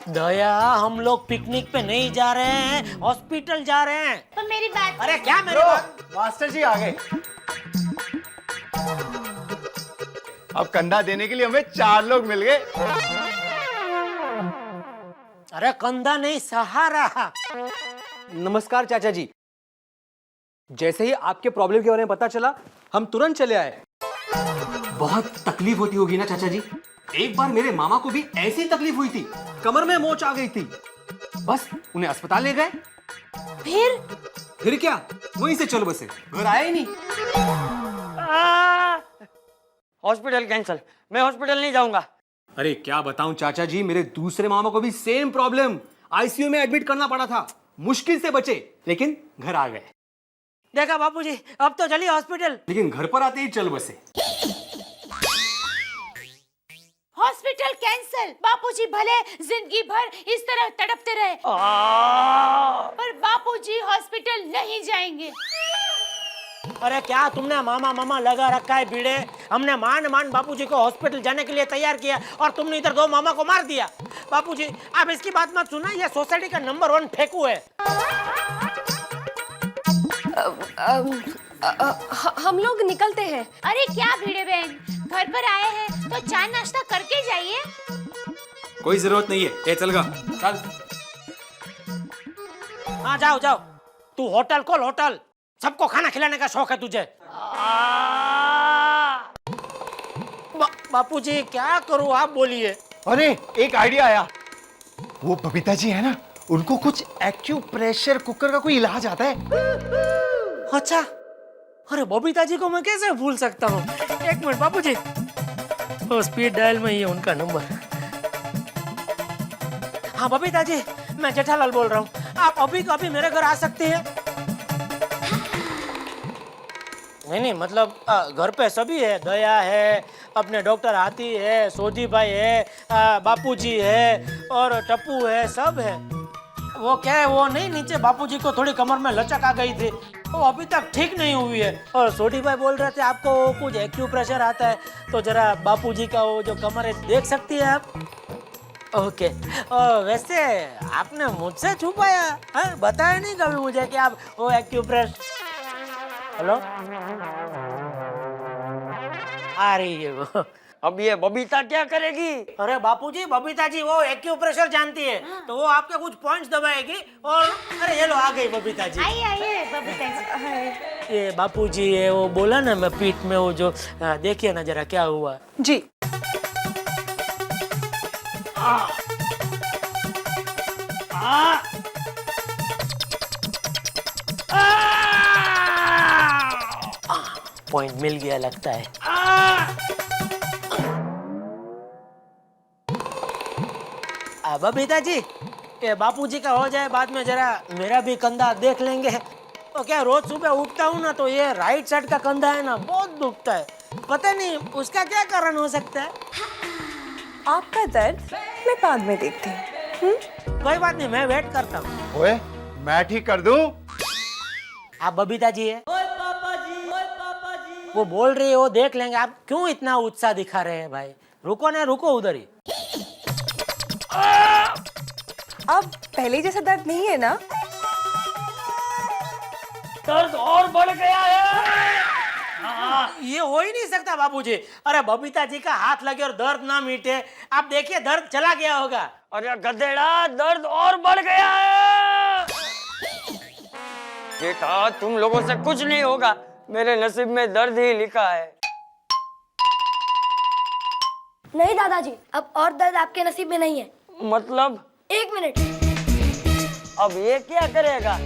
Speaker 1: दया, हम लोग पिकनिक पे नहीं जा रहे हैं, हॉस्पिटल जा रहे हैं।
Speaker 7: तो मेरी बात।
Speaker 1: अरे क्या मेरी बात?
Speaker 12: मास्टर जी आ गए। अब कंधा देने के लिए हमें 4 लोग मिल गए।
Speaker 1: अरे कंधा नहीं, सहारा।
Speaker 8: नमस्कार चाचा जी। जैसे ही आपके प्रॉब्लम के बारे में पता चला, हम तुरंत चले आए। बहुत तकलीफ होती होगी ना चाचा जी? एक बार मेरे मामा को भी ऐसी तकलीफ हुई थी, कमर में मोच आ गई थी। बस उन्हें अस्पताल ले गए। फिर क्या, वहीं से चलो बसे, घर आए ही नहीं।
Speaker 3: हॉस्पिटल कैंसल, मैं हॉस्पिटल नहीं जाऊंगा।
Speaker 8: अरे क्या बताऊं चाचा जी, मेरे दूसरे मामा को भी सेम प्रॉब्लम, आईसीयू में एडमिट करना पड़ा था। मुश्किल से बचे, लेकिन घर आ गए।
Speaker 1: देखा बापूजी, अब तो चलिए हॉस्पिटल।
Speaker 8: लेकिन घर पर आते ही चल बसे।
Speaker 7: हॉस्पिटल कैंसल, बापूजी बापूजी भले जिंदगी भर इस तरह तड़पते रहे, पर बापूजी हॉस्पिटल नहीं जाएंगे।
Speaker 1: अरे क्या तुमने मामा मामा लगा रखा है बीड़े। हमने मान बापूजी को हॉस्पिटल जाने के लिए तैयार किया और तुमने इधर दो मामा को मार दिया। बापूजी आप इसकी बात मत सुना, ये सोसाइटी का नंबर 1 फेंकू है।
Speaker 13: हम लोग निकलते हैं।
Speaker 7: अरे क्या भिड़े बहन, घर पर आए हैं तो चाय नाश्ता करके जाइए।
Speaker 8: कोई जरूरत नहीं है, ये चलेगा, चल।
Speaker 1: हाँ जाओ जाओ, तू होटल खोल, होटल। सबको खाना खिलाने का शौक है तुझे। बापूजी क्या करूं, आप बोलिए।
Speaker 12: अरे एक आइडिया आया। वो बबीता जी है ना, उनको कुछ एक्यूप्रेशर कुकर का कोई इलाज आता है।
Speaker 1: अच्छा, अरे बबीता जी को मैं कैसे भूल सकता हूँ। एक मिनट बापूजी, वो स्पीड डायल में ही है उनका नंबर। हाँ बबीता जी, मैं जेठालाल बोल रहा हूँ, आप अभी कभी मेरे घर आ सकते हैं? नहीं मतलब घर पे सभी है, दया है, अपने डॉक्टर हाथी है, सोधी भाई है, बापूजी है और टप्पू है, सब है। वो क्या है, वो नहीं नीचे बापूजी को थोड़ी कमर में लचक आ गई थी, वो अभी तक ठीक नहीं हुई है। और सोडी भाई बोल रहे थे आपको कुछ एक्यूप्रेशर आता है, तो जरा बापूजी का वो जो कमर है देख सकती है आप? ओके। वैसे आपने मुझसे छुपाया है, बताया नहीं कभी मुझे कि आप वो एक्यूप्रेशर। हेलो, आ रही है वो।
Speaker 3: अब ये बबीता क्या करेगी?
Speaker 1: अरे बापूजी, बबीता जी वो एक्यूप्रेशर जानती है, तो वो आपके कुछ पॉइंट्स दबाएगी और अरे ये लो आ गई बबीता जी।
Speaker 7: आइए बबीता जी।
Speaker 1: ये बापूजी है, वो बोला ना मैं पीठ में वो जो, देखिए ना जरा क्या हुआ।
Speaker 13: जी।
Speaker 1: पॉइंट मिल गया लगता है। बबीता जी, ये बापूजी का हो जाए, बाद में जरा मेरा भी कंधा देख लेंगे। तो क्या रोज सुबह उठता हूँ ना, तो ये राइट साइड का कंधा है ना बहुत दुखता है, पता नहीं उसका क्या कारण हो सकता है।
Speaker 13: आपका दर्द मैं बाद में देखती हूँ।
Speaker 1: कोई बात नहीं, मैं वेट करता हूँ।
Speaker 12: ओए, मैं ठीक कर दूं।
Speaker 1: आप बबीता जी है, वो बोल रही है, वो देख लेंगे। आप क्यों इतना उत्साह दिखा रहे हैं भाई? रुको ना, रुको उधर ही।
Speaker 13: अब पहले जैसा दर्द नहीं है ना?
Speaker 3: दर्द और बढ़ गया है।
Speaker 1: ये हो ही नहीं सकता बाबूजी। अरे बबीता जी का हाथ लगे और दर्द ना मिटे, आप देखिए दर्द चला गया होगा।
Speaker 3: अरे गधेड़ा, दर्द और बढ़ गया है। बेटा तुम लोगों से कुछ नहीं होगा, मेरे नसीब में दर्द ही लिखा है।
Speaker 2: नहीं दादाजी, अब और दर्द आपके नसीब में नहीं है।
Speaker 3: मतलब?
Speaker 2: 1 मिनट।
Speaker 3: अब ये क्या करेगा?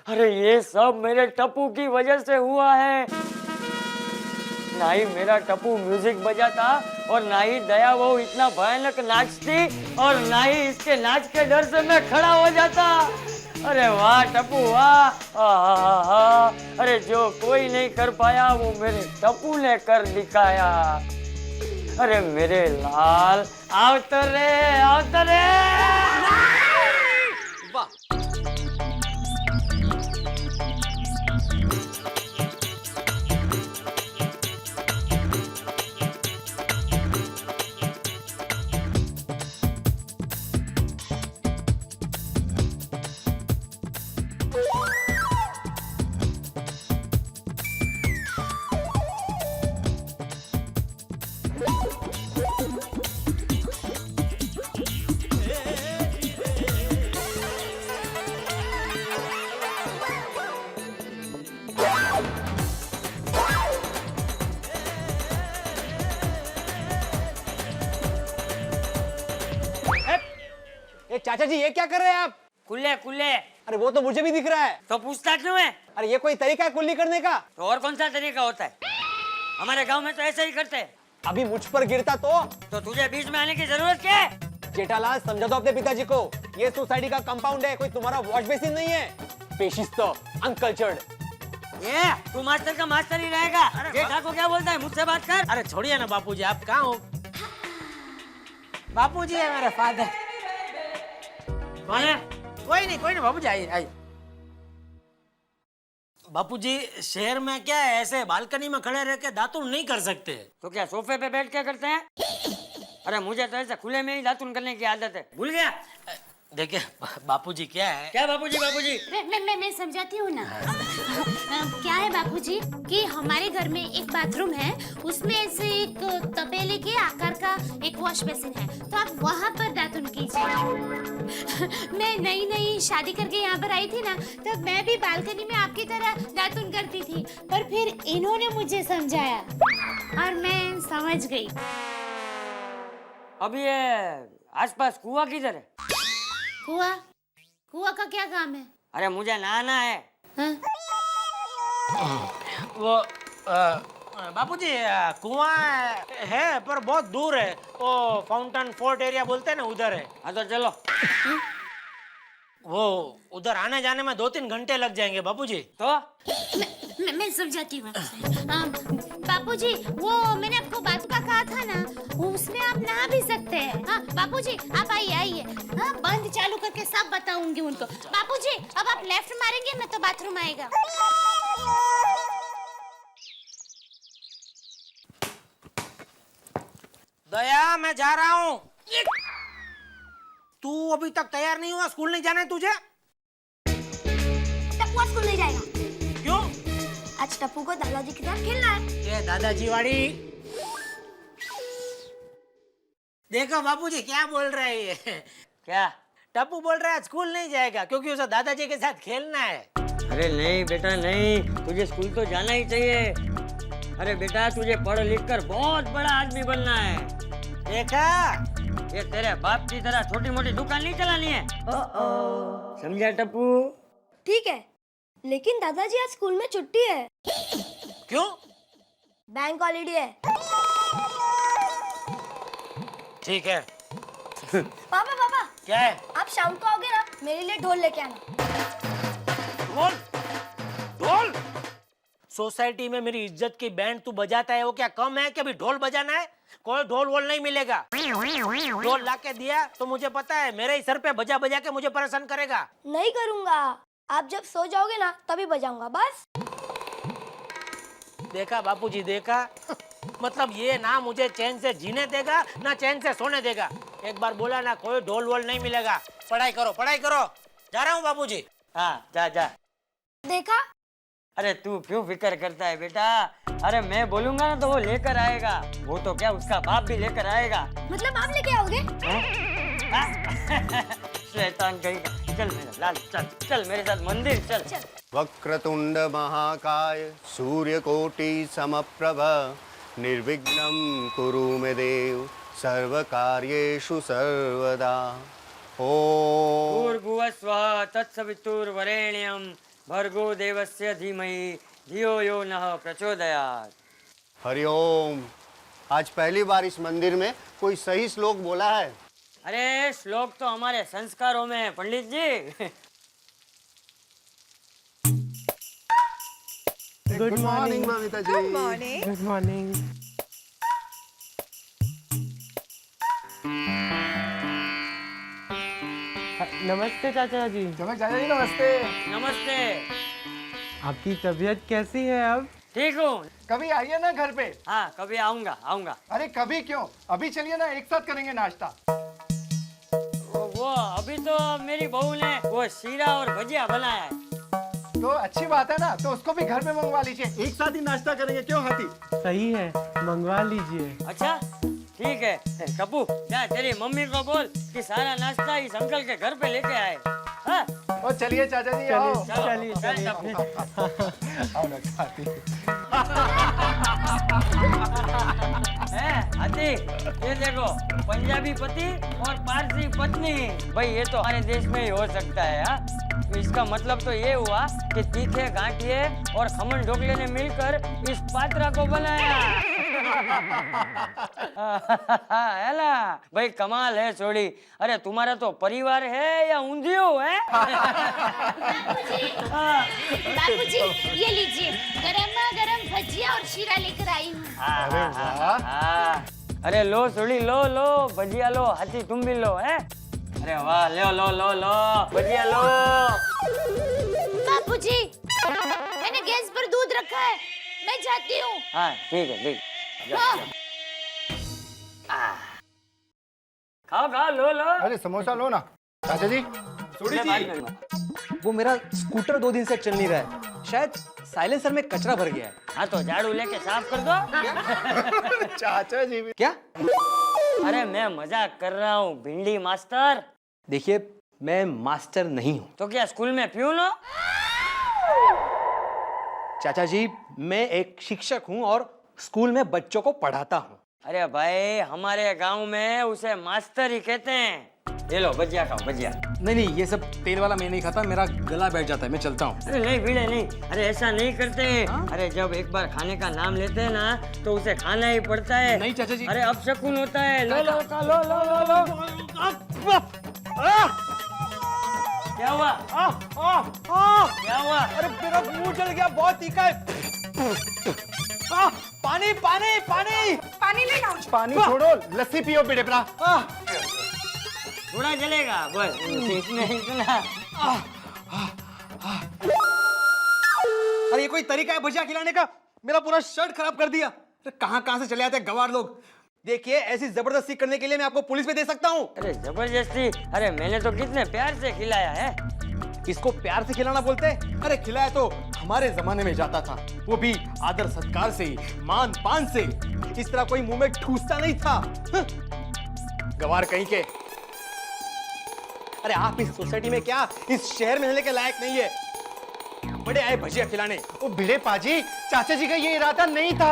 Speaker 3: अरे ये सब मेरे टप्पू की वजह से हुआ है। ना ही मेरा टप्पू म्यूजिक बजाता और ना ही दया वो इतना भयानक नाचती और ना ही इसके नाच के डर से मैं खड़ा हो जाता। अरे वाह टप्पू वाह, आहा, अरे जो कोई नहीं कर पाया वो मेरे टप्पू ने कर दिखाया। अरे मेरे लाल आओ तो रे, आओ तो रे।
Speaker 8: वाह। चाचा जी ये क्या कर रहे हैं आप?
Speaker 3: कुल्ले कुल्ले।
Speaker 8: अरे वो तो मुझे भी दिख रहा है।
Speaker 3: तो पूछता क्यों है?
Speaker 8: अरे ये कोई तरीका है कुल्ली करने का?
Speaker 3: तो और कौन सा तरीका होता है? हमारे गांव में तो ऐसे ही करते हैं।
Speaker 8: अभी मुझ पर गिरता तो
Speaker 3: तुझे बीच में आने की जरूरत क्या है?
Speaker 8: जेठालाल समझा दो अपने पिताजी को, ये सोसाइटी का कंपाउंड है, कोई तुम्हारा वॉश बेसिन नहीं है। पेशिस्त, अनकल्चर्ड।
Speaker 3: ये तू मास्टर का मास्टर ही रहेगा। जेठा को क्या बोलता है? मुझसे बात कर।
Speaker 1: अरे छोड़िए ना बापूजी, आप कहाँ हो? बापूजी है मेरे फादर।
Speaker 3: कौन है?
Speaker 1: कोई नहीं बापूजी, आइए आइए। बापूजी शहर में क्या है, ऐसे बालकनी में खड़े रह के दातुन नहीं कर सकते।
Speaker 3: तो क्या सोफे पे बैठ के करते हैं? अरे मुझे तो ऐसे खुले में ही दातुन करने की आदत है। भूल गया?
Speaker 1: देखिए बापूजी क्या है।
Speaker 3: क्या बापूजी? बापूजी
Speaker 7: मैं समझाती हूँ ना। क्या है बापूजी कि हमारे घर में एक बाथरूम है, उसमें ऐसे एक तपेले के आकार का एक वॉश बेसिन है, तो आप वहाँ पर दातुन कीजिए। मैं नई शादी करके यहाँ पर आई थी ना, तब मैं भी बालकनी में आपकी तरह दातुन करती थी, पर फिर इन्होंने मुझे समझाया और मैं समझ गई।
Speaker 3: अब ये आसपास कुआं किधर है?
Speaker 7: कुआं का क्या काम है?
Speaker 3: अरे मुझे नहाना है।
Speaker 7: हाँ?
Speaker 1: वो बापूजी कुआं है पर बहुत दूर है, वो फाउंटेन फोर्ट एरिया बोलते हैं ना, उधर है।
Speaker 3: हाँ तो चलो।
Speaker 1: वो उधर आने जाने में 2-3 घंटे लग जाएंगे बापूजी।
Speaker 3: तो
Speaker 7: मैं समझाती हूँ। बापूजी वो मैंने आपको बात का कहा था ना, उसमें आप नहा भी सकते हैं। हाँ बापूजी आप आइए। हाँ बंद चालू करके सब बताऊंगी उनको। बापूजी अब आप लेफ्ट मारेंगे ना तो बाथरूम आएगा।
Speaker 1: दया मैं जा रहा हूँ। तू अभी तक तैयार नहीं हुआ? स्कूल नहीं जाना है तुझे?
Speaker 2: टप्पू स्कूल नहीं जाएगा।
Speaker 1: क्यों?
Speaker 2: आज टप्पू को दादाजी के साथ खेलना है।
Speaker 1: ये दादाजी वाली देखो बापूजी क्या बोल रहे हैं।
Speaker 3: क्या?
Speaker 1: टप्पू बोल रहा है स्कूल नहीं जाएगा क्योंकि उसे दादाजी के साथ खेलना है।
Speaker 3: अरे नहीं बेटा नहीं, तुझे स्कूल तो जाना ही चाहिए। अरे बेटा तुझे पढ़ लिख कर बहुत बड़ा आदमी बनना है।
Speaker 1: देखा,
Speaker 3: ये तेरे बाप की तरह छोटी मोटी दुकान नहीं चलानी है। समझा टप्पू?
Speaker 2: ठीक है, लेकिन दादाजी आज स्कूल में छुट्टी है।
Speaker 1: क्यों?
Speaker 2: बैंक हॉलीडे है।
Speaker 1: ठीक है।
Speaker 2: पापा
Speaker 1: क्या है?
Speaker 2: आप शाम को आओगे ना, मेरे लिए ढोल लेके आना।
Speaker 1: ढोल? सोसाइटी में मेरी इज्जत की बैंड तू बजाता है, वो क्या कम है कि अभी ढोल बजाना है? कोई ढोल वोल नहीं मिलेगा। ढोल लाके दिया तो मुझे पता है मेरे ही सर पे बजा बजा के मुझे परेशान करेगा।
Speaker 2: नहीं करूंगा, आप जब सो जाओगे ना तभी बजाऊंगा बस।
Speaker 1: देखा बापूजी देखा, मतलब ये ना मुझे चैन से जीने देगा ना चैन से सोने देगा। एक बार बोला ना कोई ढोल वोल नहीं मिलेगा। पढ़ाई करो पढ़ाई करो। जा रहा हूँ बापूजी।
Speaker 3: हाँ जा जा।
Speaker 2: देखा?
Speaker 3: अरे तू क्यों फिक्र करता है बेटा? अरे मैं बोलूंगा ना तो वो लेकर आएगा। वो तो क्या उसका बाप भी लेकर आएगा।
Speaker 2: मतलब आप लेके आओगे?
Speaker 3: शैतान कहीं का। चल मेरा लाल चल मेरे साथ मंदिर चल।
Speaker 14: वक्रतुंड महाकाय सूर्यकोटि समप्रभ निर्विघ्नं कुरु मे देव सर्वकार्येषु सर्वदा। ओम
Speaker 3: भूर्भुवस्वः तत्सवितुर्वरेण्यं भर्गो देवस्य धीमहि धियो यो नः प्रचोदयात्।
Speaker 14: हरिओम। आज पहली बार इस मंदिर में कोई सही श्लोक बोला है।
Speaker 3: अरे श्लोक तो हमारे संस्कारों में है Pandit ji.
Speaker 11: Good morning
Speaker 14: Babita ji.
Speaker 13: Good morning.
Speaker 11: Good morning. नमस्ते चाचा जी।
Speaker 12: चाचा जी नमस्ते।
Speaker 3: नमस्ते।
Speaker 11: आपकी तबीयत कैसी है अब?
Speaker 3: ठीक हूँ।
Speaker 12: कभी आइए ना घर पे।
Speaker 3: हाँ कभी आऊंगा आऊंगा।
Speaker 12: अरे कभी क्यों, अभी चलिए ना, एक साथ करेंगे नाश्ता।
Speaker 3: वो अभी तो मेरी बहू ने वो शीरा और भजिया बनाया है।
Speaker 12: तो अच्छी बात है ना, तो उसको भी घर में मंगवा लीजिए, एक साथ ही नाश्ता करेंगे, क्यों हाथी?
Speaker 11: सही है, मंगवा लीजिए।
Speaker 3: अच्छा ठीक है। टप्पू जा तेरी मम्मी को बोल कि सारा नाश्ता इस अंकल के घर पे लेके आए। हाँ?
Speaker 12: ओ चलिए चाचा जी, आओ।
Speaker 11: चलिए चलिए।
Speaker 12: आओ ना हाथी।
Speaker 3: हाथी ये देखो, पंजाबी पति और पारसी पत्नी, भाई ये तो हमारे देश में ही हो सकता है। हाँ, तो इसका मतलब तो ये हुआ कि तीखे गांठिए और खमन ढोकले ने मिलकर इस पात्रा को बनाया। है ना भाई, कमाल है छोड़ी। अरे तुम्हारा तो परिवार है या ऊंधियो है?
Speaker 7: बापूजी ये लीजिए, गरमा गरम भजिया और शीरा लेकर आई हूँ।
Speaker 12: अरे वाह।
Speaker 3: अरे लो छोड़ी, लो लो भजिया लो, हाथी तुम भी लो। है अरे वाह, लो लो लो लो भजिया लो।
Speaker 7: बापूजी मैंने गैस पर दूध रखा है, मैं जाती हूँ।
Speaker 3: हाँ ठीक है ठीक। खाओ खाओ, लो लो।
Speaker 12: अरे समोसा लो ना चाचा जी।
Speaker 8: छोड़ी जी, वो मेरा स्कूटर 2 दिन से चल नहीं रहा है, शायद साइलेंसर में कचरा भर गया है।
Speaker 3: हाँ तो झाड़ू लेके साफ कर दो।
Speaker 12: चाचा जी भी।
Speaker 8: क्या?
Speaker 3: अरे मैं मजाक कर रहा हूँ भिंडी मास्टर।
Speaker 8: देखिए मैं मास्टर नहीं हूँ।
Speaker 3: तो क्या स्कूल में प्यून हो?
Speaker 8: चाचा जी मैं एक शिक्षक हूँ और स्कूल में बच्चों को पढ़ाता हूँ।
Speaker 3: अरे भाई हमारे गांव में उसे मास्टर ही कहते हैं। ये लो भजिया खाओ भजिया।
Speaker 8: नहीं नहीं, ये सब तेल वाला मैं नहीं खाता, मेरा गला बैठ जाता है, मैं चलता हूँ।
Speaker 3: अरे नहीं भिड़े नहीं, अरे ऐसा नहीं करते। अरे जब एक बार खाने का नाम लेते हैं ना तो उसे खाना ही पड़ता है।
Speaker 8: नहीं चाचा जी।
Speaker 3: अरे अब शकुन होता है। लो लो खा लो लो लो लो। क्या हुआ? क्या हुआ?
Speaker 8: अरे मेरा मुंह जल गया, बहुत तीखा है। पानी पानी पानी
Speaker 13: पानी लेना।
Speaker 12: पानी छोड़ो, लस्सी पियो बेटा।
Speaker 3: थोड़ा जलेगा बस, इसमें इतना।
Speaker 8: अरे ये कोई तरीका है भजिया खिलाने का? मेरा पूरा शर्ट खराब कर दिया। अरे कहाँ से चले आते हैं गवार लोग। देखिए ऐसी जबरदस्ती करने के लिए मैं आपको पुलिस में दे सकता हूँ।
Speaker 3: अरे जबरदस्ती? अरे मैंने तो कितने प्यार से खिलाया है।
Speaker 8: इसको प्यार से खिलाना बोलते हैं? अरे खिलाया तो हमारे जमाने में जाता था, वो भी आदर सत्कार से, मान पान से। इस तरह कोई मुंह में ठूसता नहीं था। गवार कहीं के। अरे आप इस सोसाइटी में क्या, इस शहर में रहने के लायक नहीं है। बड़े आए भजिया खिलाने।
Speaker 12: ओ भिड़े पाजी, चाचा जी का ये इरादा नहीं था।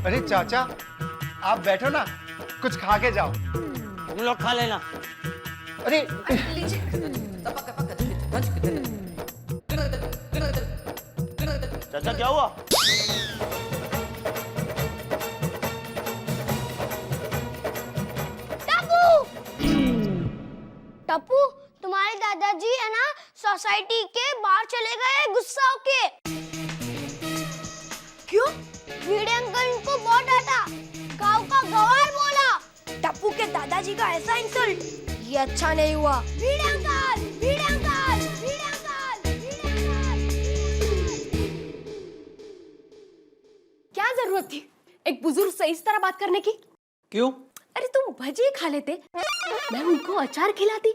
Speaker 12: अरे चाचा आप बैठो ना, कुछ खा के जाओ।
Speaker 3: तुम लोग खा लेना।
Speaker 12: अरे
Speaker 9: चाचा क्या हुआ?
Speaker 2: टप्पू तुम्हारे दादाजी है ना सोसाइटी के बाहर चले गए गुस्सा होके। क्यों? भिड़े अंकल इनको बहुत डांटा, गांव का गवार बोला। टप्पू के दादाजी का ऐसा इंसल्ट, ये अच्छा नहीं हुआ। भिड़े अंकल, भिड़े अंकल, भिड़े अंकल, भिड़े अंकल।
Speaker 13: क्या जरूरत थी एक बुजुर्ग से इस तरह बात करने की?
Speaker 8: क्यों?
Speaker 13: अरे तुम भजिए खा लेते, मैं उनको अचार खिलाती,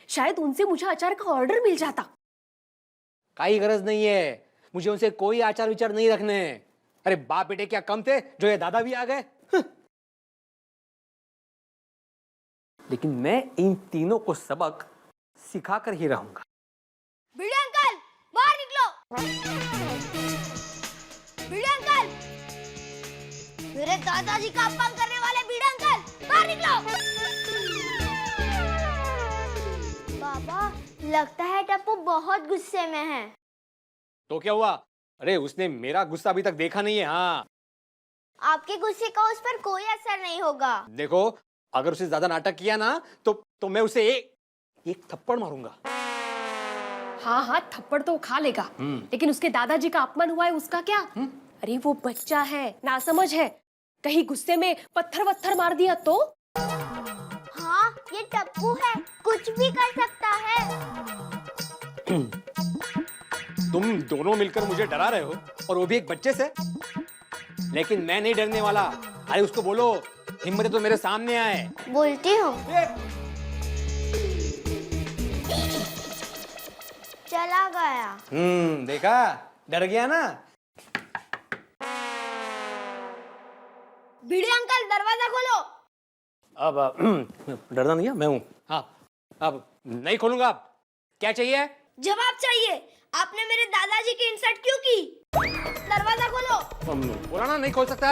Speaker 13: शायद उनसे मुझे अचार का ऑर्डर मिल जाता।
Speaker 8: कोई गरज नहीं है, मुझे उनसे कोई आचार विचार नहीं रखने। अरे बाप बेटे क्या कम थे जो ये दादा भी आ गए। लेकिन मैं इन तीनों को सबक सिखाकर ही रहूंगा।
Speaker 2: भिड़े अंकल बाहर निकलो। भिड़े अंकल, मेरे दादाजी का अपमान करने वाले भिड़े अंकल बाहर निकलो। बाबा लगता है टप्पू बहुत गुस्से में है।
Speaker 8: तो क्या हुआ? अरे उसने मेरा गुस्सा अभी तक देखा नहीं है। हाँ
Speaker 2: आपके गुस्से का उस पर कोई असर नहीं होगा।
Speaker 8: देखो, अगर उसे ज्यादा नाटक किया ना तो मैं उसे एक थप्पड़ मारूंगा।
Speaker 13: हाँ हाँ, थप्पड़ तो खा लेगा, लेकिन उसके दादाजी का अपमान हुआ है, उसका क्या? अरे वो बच्चा है, नासमझ है, कहीं गुस्से में पत्थर वत्थर मार दिया तो?
Speaker 2: हाँ, ये टप्पू है, कुछ भी कर सकता है।
Speaker 8: तुम दोनों मिलकर मुझे डरा रहे हो, और वो भी एक बच्चे से। लेकिन मैं नहीं डरने वाला। अरे उसको बोलो हिम्मत है तो मेरे सामने आए।
Speaker 2: बोलती हूँ। चला गया।
Speaker 8: देखा, डर गया ना।
Speaker 2: भिड़े अंकल, दरवाजा खोलो।
Speaker 8: अब डरना नहीं है, मैं हूँ। हाँ, अब नहीं खोलूंगा। अब क्या चाहिए?
Speaker 2: जवाब चाहिए। आपने मेरे दादाजी की इंसल्ट क्यों की? दरवाजा खोलो।
Speaker 8: बोला ना, नहीं खोल सकता।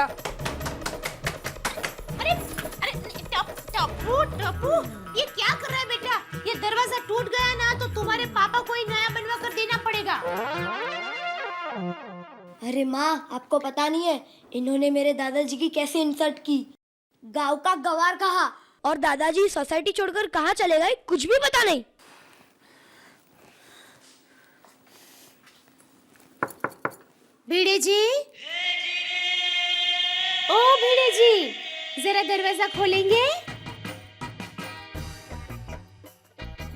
Speaker 7: अरे अरे टप्पू टप्पू, ये क्या कर रहा है बेटा? ये दरवाजा टूट गया ना तो तुम्हारे पापा को ही नया बनवा कर देना पड़ेगा।
Speaker 2: अरे माँ, आपको पता नहीं है इन्होंने मेरे दादाजी की कैसे इंसल्ट की। गांव का गवार कहा, और दादाजी सोसाइटी छोड़कर कहाँ चले गए कुछ भी पता नहीं।
Speaker 7: भिड़े जी, ओ भिड़े जी, जरा दरवाजा खोलेंगे?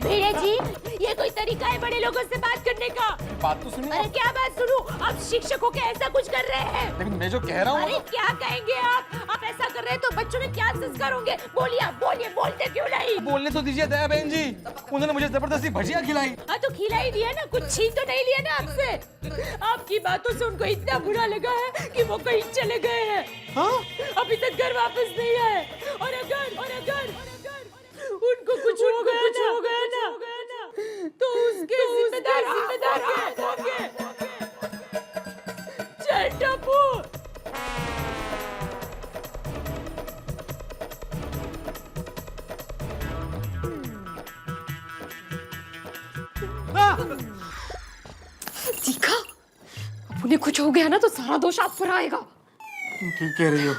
Speaker 7: भिड़े जी, ये कोई तरीका है बड़े लोगों से बात करने का?
Speaker 8: बात तो सुनिए।
Speaker 7: अरे क्या बात सुनूं? आप शिक्षक होके ऐसा कुछ कर रहे हैं।
Speaker 8: लेकिन मैं जो कह रहा हूँ।
Speaker 7: अरे क्या कहेंगे आप ऐसा कर रहे हैं तो बच्चों में क्या संस्कार होंगे? बोलिए आप, बोलिए, बोलते क्यों नहीं?
Speaker 8: बोलने तो दीजिए दया बहन जी, उन्होंने मुझे जबरदस्ती भजिया खिलाई।
Speaker 7: हाँ तो खिला ही दिया ना, कुछ छीन तो नहीं लिया ना आपसे? आपकी बातों से उनको इतना बुरा लगा है कि वो कहीं चले गए हैं। हाँ? अभी तक घर वापस नहीं आए, और अगर उनको कुछ हो गया ना तो उसके जिम्मेदार होंगे। चल टप्पू।
Speaker 13: देखा, अब उन्हें कुछ हो गया ना तो सारा दोष आप पर आएगा।
Speaker 8: ठीक कह रही हो।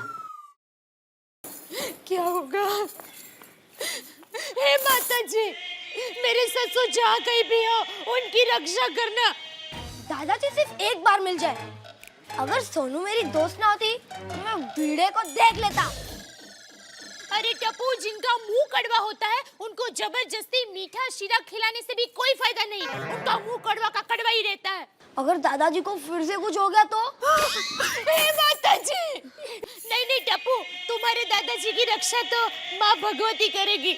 Speaker 7: क्या होगा? हे माता जी, मेरे ससुर जहाँ कहीं भी हो उनकी रक्षा करना।
Speaker 2: दादाजी सिर्फ एक बार मिल जाए। अगर सोनू मेरी दोस्त ना होती तो मैं भिड़े को देख लेता।
Speaker 7: अरे टप्पू, जिनका मुंह कड़वा होता है उनको जबरदस्ती मीठा शीरा खिलाने से भी कोई फायदा नहीं। उनका मुंह कड़वा का कड़वा ही रहता है।
Speaker 2: अगर दादाजी को फिर से कुछ हो गया तो?
Speaker 7: हे माता जी, नहीं टप्पू, तुम्हारे दादाजी की रक्षा तो माँ भगवती करेगी,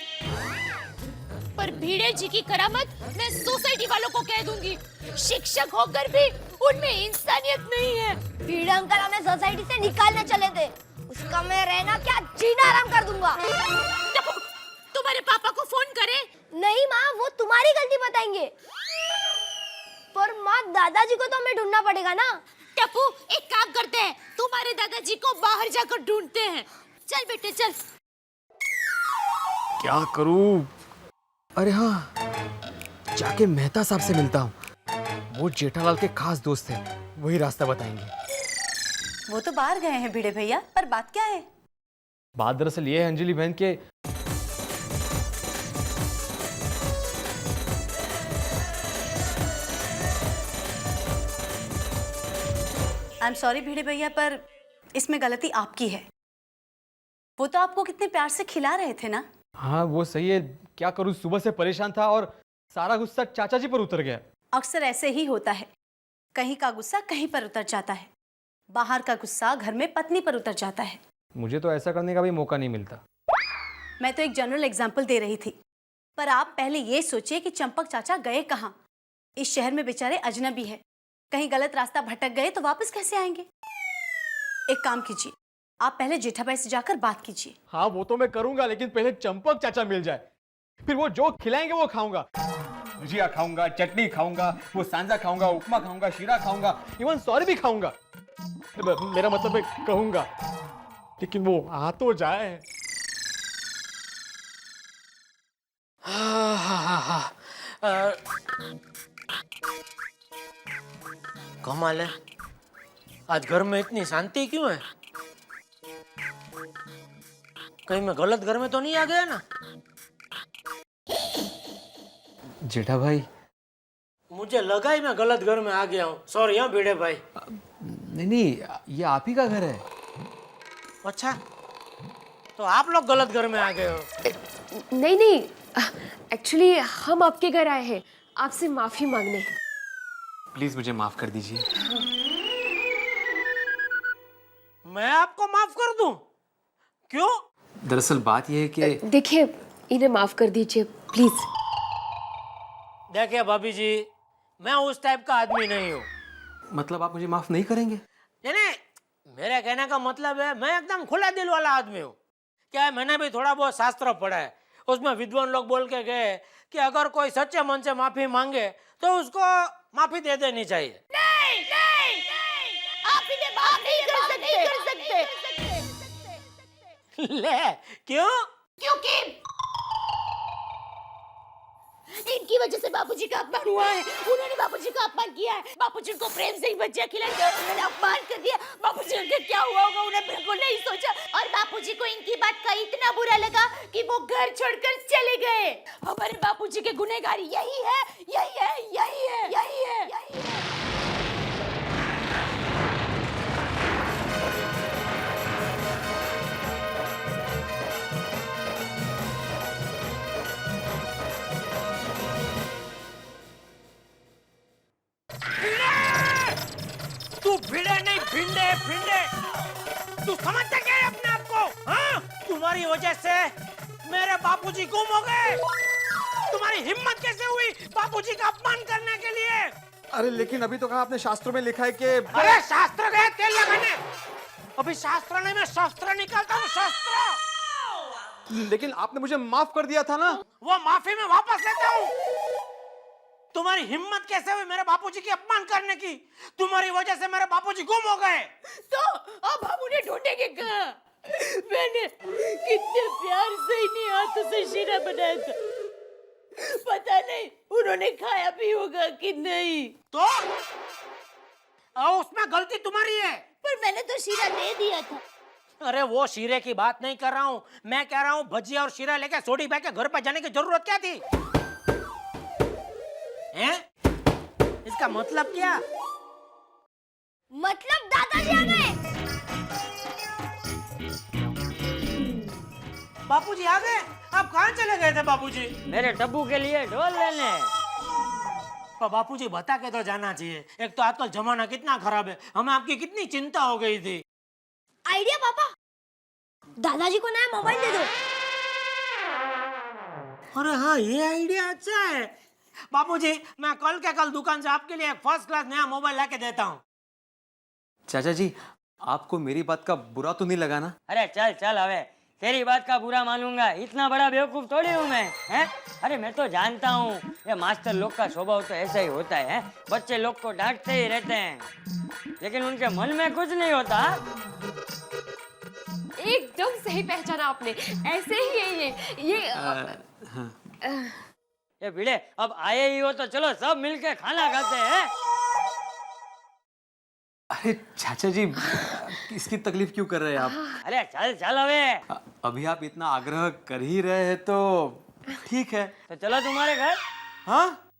Speaker 7: पर भिड़े जी की करामत मैं सोसाइटी वालों को कह दूंगी। शिक्षक होकर भी उनमें इंसानियत नहीं है।
Speaker 2: भिड़े अंकल हमें सोसाइटी से निकालने चले थे, उसका मैं रहना क्या जीना आराम कर दूंगा।
Speaker 7: टप्पू, तुम्हारे पापा को फोन करे?
Speaker 2: नहीं माँ, वो तुम्हारी गलती बताएंगे। पर माँ, दादाजी को तो हमें ढूंढना पड़ेगा ना।
Speaker 7: टप्पू, एक काम करते हैं, तुम्हारे दादाजी को बाहर जाकर ढूंढते हैं। चल बेटे चल।
Speaker 8: क्या करूं? अरे हाँ, जाके मेहता साहब से मिलता हूँ। वो जेठालाल के खास दोस्त हैं, वही रास्ता बताएंगे।
Speaker 15: वो तो बाहर गए हैं भिड़े भैया, पर बात क्या है?
Speaker 8: बात दरअसल ये है अंजलि बहन के
Speaker 15: आई एम सॉरी भिड़े भैया, पर इसमें गलती आपकी है। वो तो आपको कितने प्यार से खिला रहे थे ना।
Speaker 8: हाँ वो सही है, क्या करूं, सुबह से परेशान था और सारा गुस्सा चाचा जी पर उतर गया।
Speaker 15: अक्सर ऐसे ही होता है, कहीं का गुस्सा कहीं पर उतर जाता है। बाहर का गुस्सा घर में पत्नी पर उतर जाता है।
Speaker 8: मुझे तो ऐसा करने का भी मौका नहीं मिलता।
Speaker 15: मैं तो एक जनरल एग्जाम्पल दे रही थी, पर आप पहले ये सोचिए कि चंपक चाचा गए कहाँ। इस शहर में बेचारे अजनबी है, कहीं गलत रास्ता भटक गए तो वापस कैसे आएंगे। एक काम कीजिए, आप पहले जेठाबाई से जाकर बात कीजिए।
Speaker 8: हाँ वो तो मैं करूंगा, लेकिन पहले चंपक चाचा मिल जाए, फिर वो जो खिलाएंगे वो खाऊंगा। भुजिया खाऊंगा, चटनी खाऊंगा, वो सांजा खाऊंगा, उपमा खाऊंगा, शीरा खाऊंगा, इवन सॉरी भी खाऊंगा। मेरा मतलब है कहूंगा, लेकिन वो आ तो जाए।
Speaker 1: कमाल है, आज घर में इतनी शांति क्यों है? कहीं मैं गलत घर में तो नहीं आ गया ना?
Speaker 8: जेठा भाई,
Speaker 1: मुझे लगा ही मैं गलत घर में आ गया हूँ। सॉरी हाँ भिड़े भाई।
Speaker 8: नहीं, ये आप ही का घर है।
Speaker 1: अच्छा, तो आप लोग गलत घर में आ गए हो?
Speaker 13: नहीं नहीं, एक्चुअली हम आपके घर आए हैं आपसे माफी मांगने।
Speaker 8: प्लीज मुझे माफ कर दीजिए।
Speaker 1: मैं आपको माफ कर दूं? क्यों?
Speaker 8: दरअसल बात यह है कि
Speaker 13: देखिए, इन्हें माफ कर दीजिए प्लीज।
Speaker 1: देखिए भाभी जी, मैं उस टाइप का आदमी नहीं हूँ।
Speaker 8: मतलब आप मुझे माफ नहीं करेंगे?
Speaker 1: नहीं, मेरे कहने का मतलब है मैं एकदम खुला दिल वाला आदमी हूँ। क्या है, मैंने भी थोड़ा बहुत शास्त्र पढ़ा है, उसमें विद्वान लोग बोल के गए कि अगर कोई सच्चे मन से माफी मांगे तो उसको माफी दे देनी चाहिए।
Speaker 2: नहीं नहीं आप इन्हें माफ नहीं कर सकते।
Speaker 1: ले, क्यों?
Speaker 2: क्योंकि इनकी वजह से बापूजी का अपमान हुआ है। उन्होंने बापूजी का अपमान किया है। बापूजी को प्रेम से ही बच्चा खिलाया, उन्होंने अपमान कर दिया। बापूजी का क्या हुआ होगा उन्हें बिल्कुल नहीं सोचा, और बापूजी को इनकी बात का इतना बुरा लगा कि वो घर छोड़कर चले गए। हमारे बापूजी के गुनहगारी यही है, यही है, यही है, यही है, यही है।
Speaker 1: तू भिड़े नहीं, भिंडे भिंडे। तू समझता क्या है अपने आप को? हाँ? तुम्हारी वजह से मेरे बापूजी गुम हो गए। तुम्हारी हिम्मत कैसे हुई बापूजी का अपमान करने के लिए?
Speaker 12: अरे लेकिन अभी तो कहा आपने शास्त्रों में लिखा है कि
Speaker 1: अरे शास्त्र गए तेल लगाने। अभी शास्त्र नहीं, मैं शस्त्र निकालता हूँ, शस्त्र।
Speaker 8: लेकिन आपने मुझे माफ कर दिया था ना।
Speaker 1: वो माफी में वापस लेता हूँ। तुम्हारी हिम्मत कैसे हुई मेरे बापूजी की अपमान करने की? तुम्हारी वजह से मेरे बापूजी गुम हो गए।
Speaker 2: तो अब हम उन्हें ढूंढेंगे कहाँ? मैंने कितने प्यार से इन्हीं हाथों से शीरा बनाया था, पता नहीं उन्होंने खाया भी होगा कि नहीं।
Speaker 1: तो उसमें गलती तुम्हारी है।
Speaker 2: पर मैंने तो शीरा दे दिया था।
Speaker 1: अरे वो शीरे की बात नहीं कर रहा हूँ, मैं कह रहा हूँ भजिया और शीरा लेके सोडी भाई के घर पर जाने की जरूरत क्या थी? हैं? इसका मतलब क्या?
Speaker 2: मतलब दादाजी आ गए।
Speaker 1: बापूजी आ गए? आप कहाँ चले गए थे बापूजी?
Speaker 3: मेरे टब्बू के लिए ढोल लेने।
Speaker 1: पर बापूजी बता के तो जाना चाहिए। एक तो आजकल जमाना कितना खराब है, हमें आपकी कितनी चिंता हो गई थी।
Speaker 2: आइडिया पापा, दादाजी को नया मोबाइल दे दो।
Speaker 1: अरे हाँ, ये आइडिया अच्छा है। बापूजी, मैं कल के कल दुकान से आपके लिए एक फर्स्ट क्लास नया मोबाइल लाके देता हूँ।
Speaker 8: चाचा जी, आपको मेरी बात का बुरा तो नहीं लगा ना?
Speaker 3: अरे चल चल, हवे तेरी बात का बुरा मानूंगा? इतना बड़ा बेवकूफ थोड़ी हूँ मैं, हैं? अरे मैं तो जानता हूँ ये मास्टर लोग का स्वभाव तो ऐसा ही होता है। बच्चे लोग को डांटते ही रहते हैं, लेकिन उनके मन में कुछ नहीं होता।
Speaker 13: एकदम सही पहचाना आपने, ऐसे ही है
Speaker 3: ये भिड़े, अब आए ही हो तो चलो सब मिलके खाना खाते हैं।
Speaker 8: अरे चाचा जी, इसकी तकलीफ क्यों कर रहे हैं आप?
Speaker 3: अरे चल चल हवे।
Speaker 8: अभी आप इतना आग्रह कर ही रहे हैं तो ठीक है।
Speaker 3: तो चलो तुम्हारे घर।
Speaker 8: हाँ?